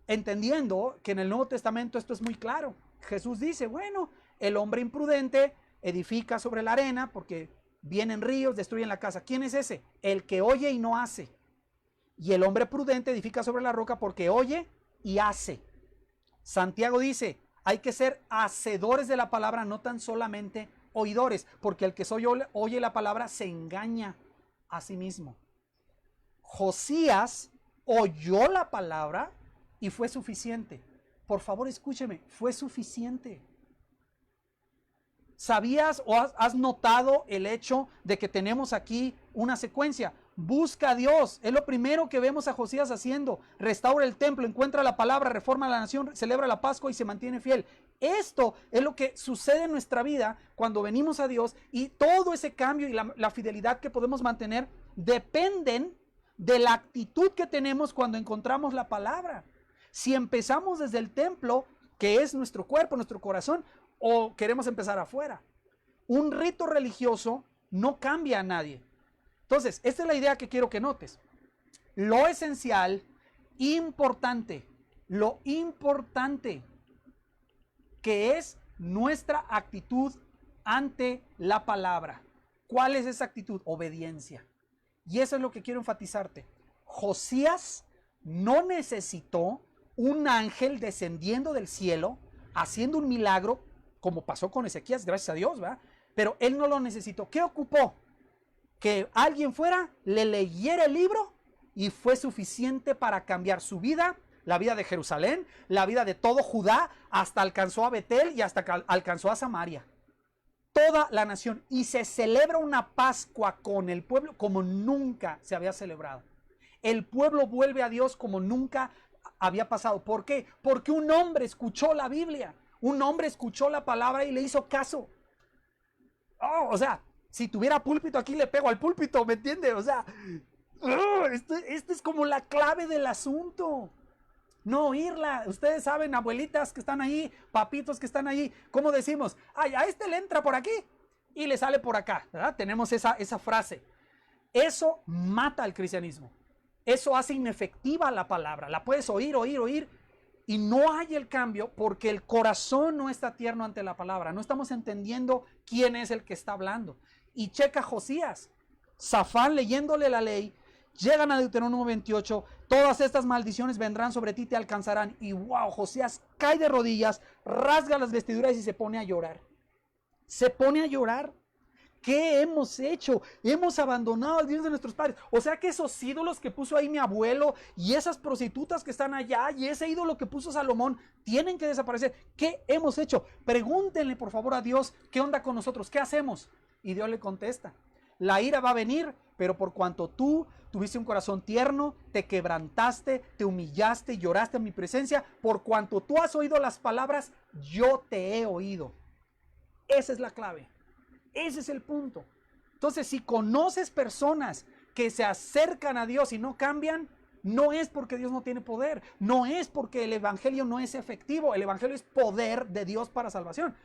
S1: entendiendo que en el Nuevo Testamento esto es muy claro. Jesús dice, bueno, el hombre imprudente edifica sobre la arena porque vienen ríos, destruyen la casa. ¿Quién es ese? El que oye y no hace. Y el hombre prudente edifica sobre la roca porque oye y hace. Santiago dice, hay que ser hacedores de la palabra, no tan solamente oidores, porque el que oye la palabra se engaña a sí mismo. Josías oyó la palabra y fue suficiente. Por favor, escúcheme, fue suficiente. ¿Sabías o has notado el hecho de que tenemos aquí una secuencia? Busca a Dios, es lo primero que vemos a Josías haciendo. Restaura el templo, encuentra la palabra, reforma la nación, celebra la Pascua y se mantiene fiel. Esto es lo que sucede en nuestra vida cuando venimos a Dios, y todo ese cambio y la fidelidad que podemos mantener dependen de la actitud que tenemos cuando encontramos la palabra. Si empezamos desde el templo, que es nuestro cuerpo, nuestro corazón, o queremos empezar afuera. Un rito religioso no cambia a nadie. Entonces, esta es la idea que quiero que notes. Lo esencial, importante, lo importante que es nuestra actitud ante la palabra. ¿Cuál es esa actitud? Obediencia. Y eso es lo que quiero enfatizarte. Josías no necesitó un ángel descendiendo del cielo, haciendo un milagro, como pasó con Ezequías, gracias a Dios, ¿verdad? Pero él no lo necesitó. ¿Qué ocupó? Que alguien fuera, le leyera el libro y fue suficiente para cambiar su vida, la vida de Jerusalén, la vida de todo Judá, hasta alcanzó a Betel y hasta alcanzó a Samaria. Toda la nación. Y se celebra una Pascua con el pueblo como nunca se había celebrado. El pueblo vuelve a Dios como nunca había pasado. ¿Por qué? Porque un hombre escuchó la Biblia. Un hombre escuchó la palabra y le hizo caso. Oh, o sea, si tuviera púlpito aquí le pego al púlpito, ¿me entiende? O sea, esto es como la clave del asunto. No oírla. Ustedes saben, abuelitas que están ahí, papitos que están ahí, ¿cómo decimos? Ay, a este le entra por aquí y le sale por acá, ¿verdad? Tenemos esa frase. Eso mata al cristianismo. Eso hace inefectiva la palabra. La puedes oír y no hay el cambio porque el corazón no está tierno ante la palabra. No estamos entendiendo quién es el que está hablando. Y checa Josías, Safán leyéndole la ley. Llegan a Deuteronomio 28, todas estas maldiciones vendrán sobre ti, te alcanzarán. Y wow, Josías cae de rodillas, rasga las vestiduras y se pone a llorar. Se pone a llorar. ¿Qué hemos hecho? Hemos abandonado al Dios de nuestros padres. O sea que esos ídolos que puso ahí mi abuelo y esas prostitutas que están allá y ese ídolo que puso Salomón tienen que desaparecer. ¿Qué hemos hecho? Pregúntenle por favor a Dios qué onda con nosotros, qué hacemos. Y Dios le contesta. La ira va a venir, pero por cuanto tú tuviste un corazón tierno, te quebrantaste, te humillaste, lloraste en mi presencia, por cuanto tú has oído las palabras, yo te he oído. Esa es la clave. Ese es el punto. Entonces, si conoces personas que se acercan a Dios y no cambian, no es porque Dios no tiene poder, no es porque el evangelio no es efectivo, el evangelio es poder de Dios para salvación.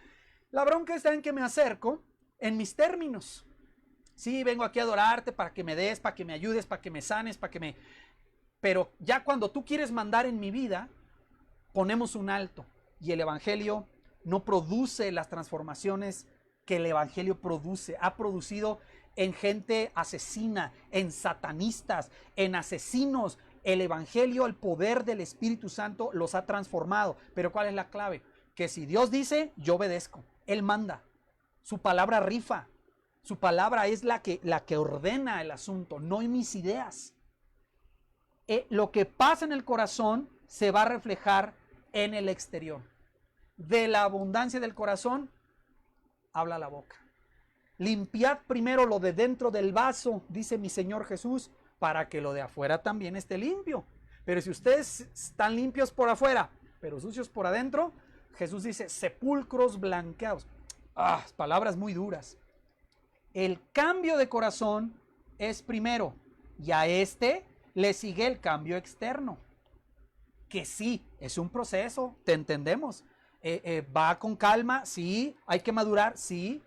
S1: La bronca está en que me acerco en mis términos. Sí, vengo aquí a adorarte para que me des, para que me ayudes, para que me sanes, para que me... Pero ya cuando tú quieres mandar en mi vida, ponemos un alto. Y el evangelio no produce las transformaciones que el evangelio produce. Ha producido en gente asesina, en satanistas, en asesinos. El evangelio, el poder del Espíritu Santo los ha transformado. Pero ¿cuál es la clave? Que si Dios dice, yo obedezco. Él manda. Su palabra rifa. Su palabra es la que ordena el asunto, no mis ideas. Lo que pasa en el corazón se va a reflejar en el exterior. De la abundancia del corazón, habla la boca. Limpiad primero lo de dentro del vaso, dice mi Señor Jesús, para que lo de afuera también esté limpio. Pero si ustedes están limpios por afuera, pero sucios por adentro, Jesús dice, sepulcros blanqueados. Palabras muy duras. El cambio de corazón es primero y a este le sigue el cambio externo. Que sí, es un proceso, te entendemos. Va con calma, sí, hay que madurar, sí.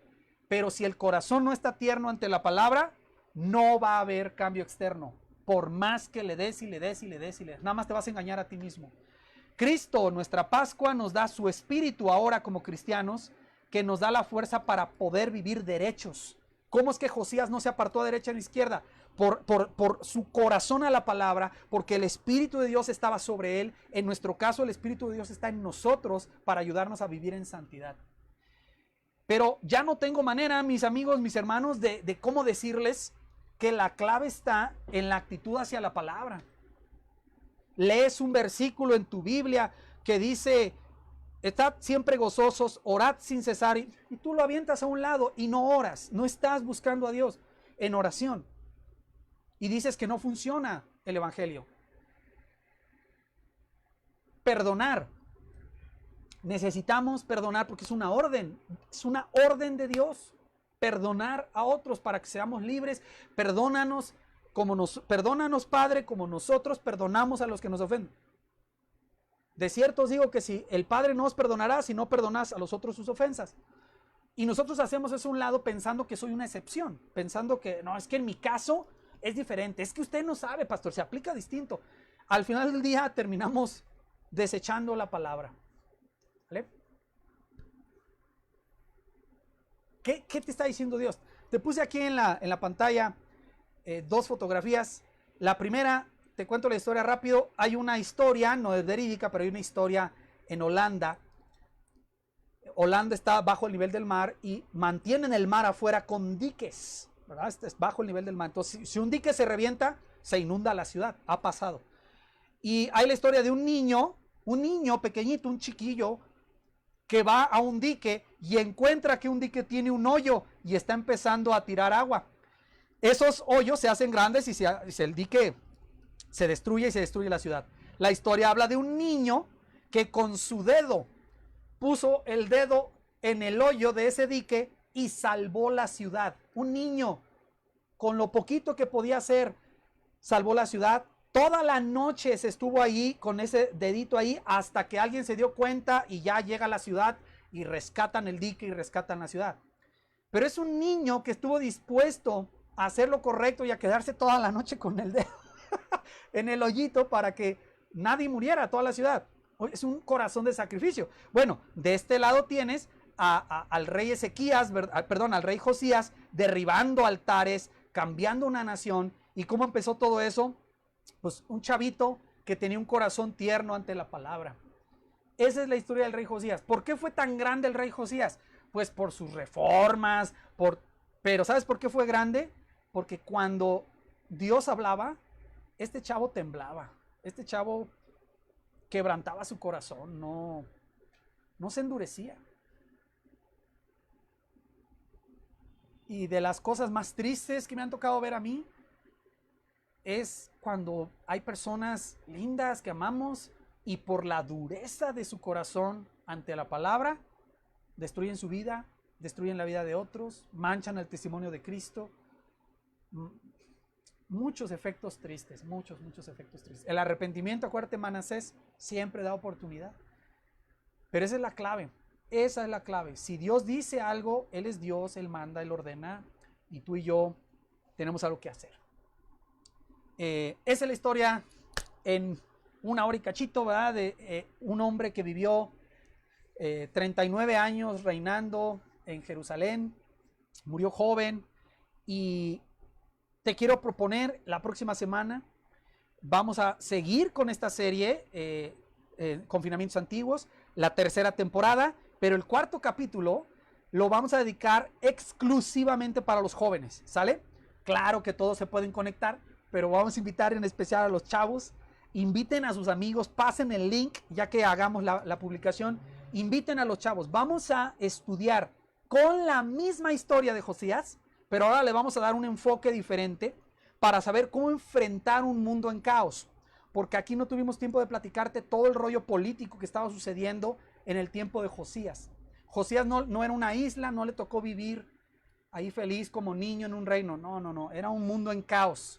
S1: Pero si el corazón no está tierno ante la palabra, no va a haber cambio externo. Por más que le des y le des y le des y le des, nada más te vas a engañar a ti mismo. Cristo, nuestra Pascua, nos da su espíritu ahora como cristianos, que nos da la fuerza para poder vivir derechos. ¿Cómo es que Josías no se apartó a derecha ni izquierda? Por su corazón a la palabra, porque el Espíritu de Dios estaba sobre él. En nuestro caso, el Espíritu de Dios está en nosotros para ayudarnos a vivir en santidad. Pero ya no tengo manera, mis amigos, mis hermanos, de cómo decirles que la clave está en la actitud hacia la palabra. Lees un versículo en tu Biblia que dice... Estad siempre gozosos, orad sin cesar, y tú lo avientas a un lado y no oras, no estás buscando a Dios en oración. Y dices que no funciona el evangelio. Perdonar. Necesitamos perdonar porque es una orden de Dios. Perdonar a otros para que seamos libres. Perdónanos, Padre, como nosotros perdonamos a los que nos ofenden. De cierto os digo que si el Padre no os perdonará si no perdonás a los otros sus ofensas. Y nosotros hacemos eso a un lado pensando que soy una excepción, pensando que no, es que en mi caso es diferente, es que usted no sabe, pastor, se aplica distinto. Al final del día terminamos desechando la palabra. ¿Vale? ¿Qué te está diciendo Dios? Te puse aquí en la pantalla dos fotografías. La primera, te cuento la historia rápido. Hay una historia, no es verídica, pero hay una historia en Holanda. Holanda está bajo el nivel del mar y mantienen el mar afuera con diques, ¿verdad? Este es bajo el nivel del mar. Entonces, si un dique se revienta, se inunda la ciudad. Ha pasado. Y hay la historia de un niño pequeñito, un chiquillo, que va a un dique y encuentra que un dique tiene un hoyo y está empezando a tirar agua. Esos hoyos se hacen grandes y el dique se destruye y se destruye la ciudad. La historia habla de un niño que con su dedo puso el dedo en el hoyo de ese dique y salvó la ciudad. Un niño, con lo poquito que podía hacer, salvó la ciudad. Toda la noche se estuvo ahí con ese dedito ahí hasta que alguien se dio cuenta y ya llega a la ciudad y rescatan el dique y rescatan la ciudad. Pero es un niño que estuvo dispuesto a hacer lo correcto y a quedarse toda la noche con el dedo en el hoyito para que nadie muriera, toda la ciudad. Es un corazón de sacrificio. Bueno, de este lado tienes al rey Ezequías, perdón, al rey Josías, derribando altares, cambiando una nación. ¿Y cómo empezó todo eso? Pues un chavito que tenía un corazón tierno ante la palabra. Esa es la historia del rey Josías. ¿Por qué fue tan grande el rey Josías? Pues por sus reformas, pero ¿sabes por qué fue grande? Porque cuando Dios hablaba, este chavo temblaba. Este chavo quebrantaba su corazón, no se endurecía. Y de las cosas más tristes que me han tocado ver a mí es cuando hay personas lindas que amamos y por la dureza de su corazón ante la palabra destruyen su vida, destruyen la vida de otros, manchan el testimonio de Cristo. Muchos efectos tristes, muchos efectos tristes. El arrepentimiento, acuérdate, Manasés, siempre da oportunidad. Pero esa es la clave, esa es la clave. Si Dios dice algo, Él es Dios, Él manda, Él ordena, y tú y yo tenemos algo que hacer. Esa es la historia en una hora y cachito, ¿verdad? De un hombre que vivió 39 años reinando en Jerusalén, murió joven, y te quiero proponer la próxima semana, vamos a seguir con esta serie, Confinamientos Antiguos, la tercera temporada, pero el cuarto capítulo lo vamos a dedicar exclusivamente para los jóvenes, ¿sale? Claro que todos se pueden conectar, pero vamos a invitar en especial a los chavos. Inviten a sus amigos, pasen el link, ya que hagamos la publicación, inviten a los chavos. Vamos a estudiar con la misma historia de Josías, pero ahora le vamos a dar un enfoque diferente para saber cómo enfrentar un mundo en caos. Porque aquí no tuvimos tiempo de platicarte todo el rollo político que estaba sucediendo en el tiempo de Josías. Josías no era una isla, no le tocó vivir ahí feliz como niño en un reino. No, era un mundo en caos.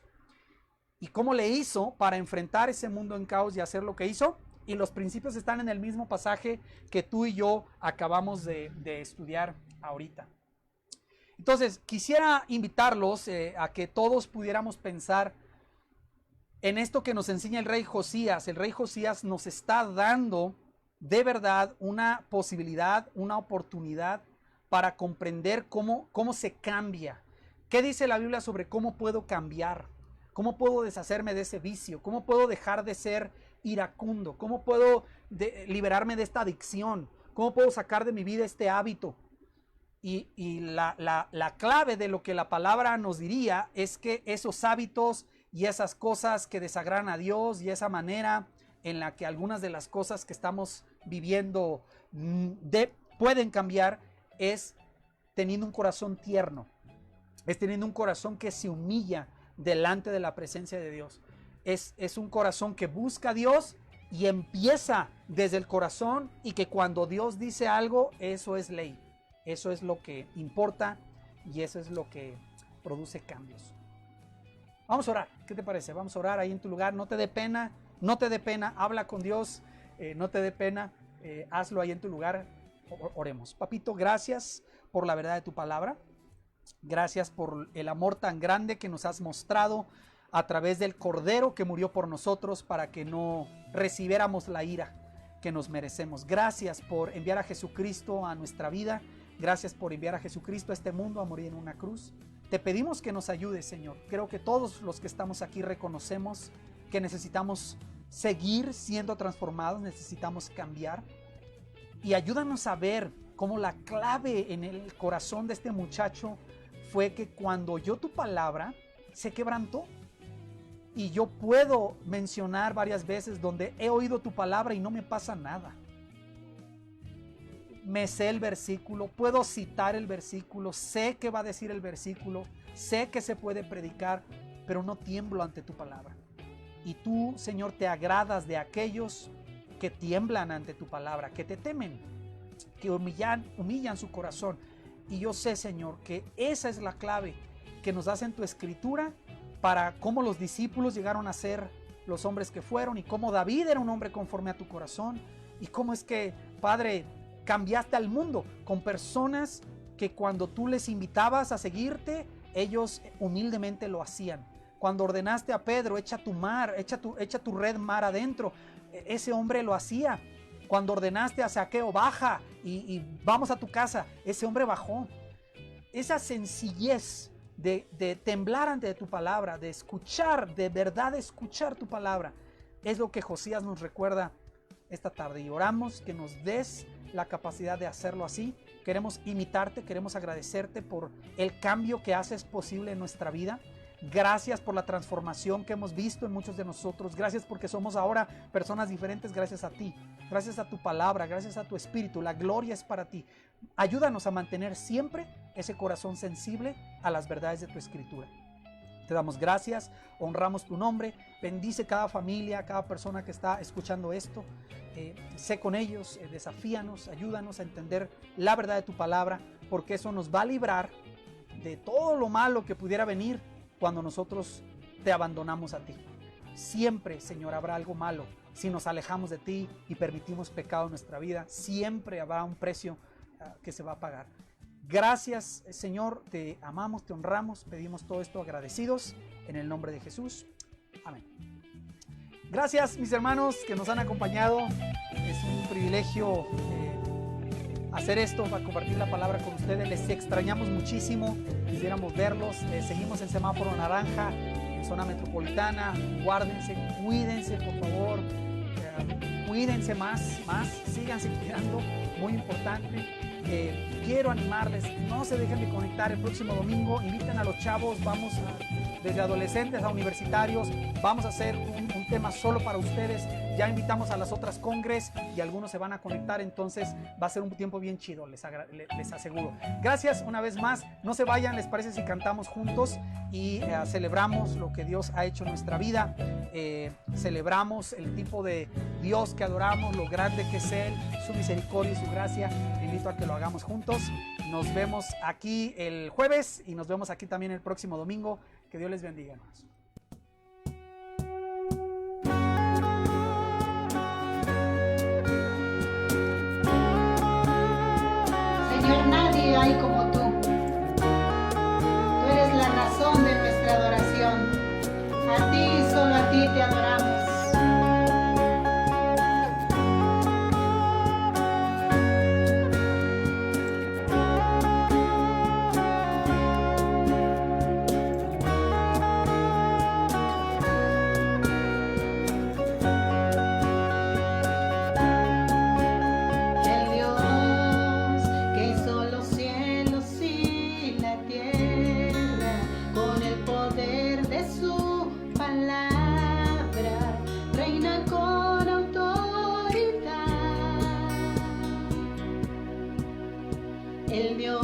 S1: ¿Y cómo le hizo para enfrentar ese mundo en caos y hacer lo que hizo? Y los principios están en el mismo pasaje que tú y yo acabamos de estudiar ahorita. Entonces, quisiera invitarlos a que todos pudiéramos pensar en esto que nos enseña el rey Josías. El rey Josías nos está dando de verdad una posibilidad, una oportunidad para comprender cómo se cambia. ¿Qué dice la Biblia sobre cómo puedo cambiar? ¿Cómo puedo deshacerme de ese vicio? ¿Cómo puedo dejar de ser iracundo? ¿Cómo puedo liberarme de esta adicción? ¿Cómo puedo sacar de mi vida este hábito? Y la clave de lo que la palabra nos diría es que esos hábitos y esas cosas que desagradan a Dios y esa manera en la que algunas de las cosas que estamos viviendo pueden cambiar es teniendo un corazón tierno, es teniendo un corazón que se humilla delante de la presencia de Dios. Es un corazón que busca a Dios y empieza desde el corazón, y que cuando Dios dice algo, eso es ley, eso es lo que importa y eso es lo que produce cambios. Vamos a orar, ¿qué te parece? Vamos a orar ahí en tu lugar. No te dé pena, habla con Dios, no te dé pena, hazlo ahí en tu lugar. Oremos. Papito, gracias por la verdad de tu palabra. Gracias por el amor tan grande que nos has mostrado a través del Cordero que murió por nosotros para que no recibiéramos la ira que nos merecemos. Gracias por enviar a Jesucristo a nuestra vida. Gracias por enviar a Jesucristo a este mundo a morir en una cruz. Te pedimos que nos ayudes, Señor. Creo que todos los que estamos aquí reconocemos que necesitamos seguir siendo transformados, necesitamos cambiar. Y ayúdanos a ver cómo la clave en el corazón de este muchacho fue que cuando oyó tu palabra, se quebrantó. Y yo puedo mencionar varias veces donde he oído tu palabra y no me pasa nada. Me sé el versículo, puedo citar el versículo, sé qué va a decir el versículo, sé que se puede predicar, pero no tiemblo ante tu palabra. Y tú, Señor, te agradas de aquellos que tiemblan ante tu palabra, que te temen, que humillan su corazón. Y yo sé, Señor, que esa es la clave que nos das en tu escritura para cómo los discípulos llegaron a ser los hombres que fueron y cómo David era un hombre conforme a tu corazón y cómo es que, Padre, cambiaste al mundo con personas que cuando tú les invitabas a seguirte, ellos humildemente lo hacían. Cuando ordenaste a Pedro, echa tu red mar adentro, ese hombre lo hacía. Cuando ordenaste a Zaqueo, baja y vamos a tu casa, ese hombre bajó. Esa sencillez de temblar ante tu palabra, de escuchar, de verdad escuchar tu palabra, es lo que Josías nos recuerda esta tarde. Y oramos que nos des la capacidad de hacerlo así. Queremos imitarte, queremos agradecerte por el cambio que haces posible en nuestra vida. Gracias por la transformación que hemos visto en muchos de nosotros. Gracias porque somos ahora personas diferentes gracias a ti. Gracias a tu palabra, gracias a tu espíritu. La gloria es para ti. Ayúdanos a mantener siempre ese corazón sensible a las verdades de tu escritura. Te damos gracias, honramos tu nombre. Bendice cada familia, cada persona que está escuchando esto. Sé con ellos, desafíanos, ayúdanos a entender la verdad de tu palabra, porque eso nos va a librar de todo lo malo que pudiera venir cuando nosotros te abandonamos a ti. Siempre, Señor, habrá algo malo si nos alejamos de ti y permitimos pecado en nuestra vida. Siempre habrá un precio que se va a pagar. Gracias, Señor, te amamos, te honramos, pedimos todo esto agradecidos en el nombre de Jesús. Amén. Gracias, mis hermanos que nos han acompañado. Es un privilegio hacer esto, para compartir la palabra con ustedes. Les extrañamos muchísimo, quisiéramos verlos. Seguimos en semáforo naranja, en zona metropolitana. Guárdense, cuídense, por favor. Cuídense más, síganse cuidando, muy importante. Quiero animarles, no se dejen de conectar el próximo domingo. Inviten a los chavos, vamos desde adolescentes a universitarios, vamos a hacer un tema solo para ustedes. Ya invitamos a las otras congres y algunos se van a conectar, entonces va a ser un tiempo bien chido, les aseguro. Gracias una vez más, no se vayan. ¿Les parece si cantamos juntos y celebramos lo que Dios ha hecho en nuestra vida? Celebramos el tipo de Dios que adoramos, lo grande que es Él, su misericordia y su gracia. Te invito a que lo hagamos juntos. Nos vemos aquí el jueves y nos vemos aquí también el próximo domingo. Que Dios les bendiga, hermanos.
S3: Señor, nadie hay como tú. Tú eres la razón de nuestra adoración. A ti, solo a ti te adoramos. El Dios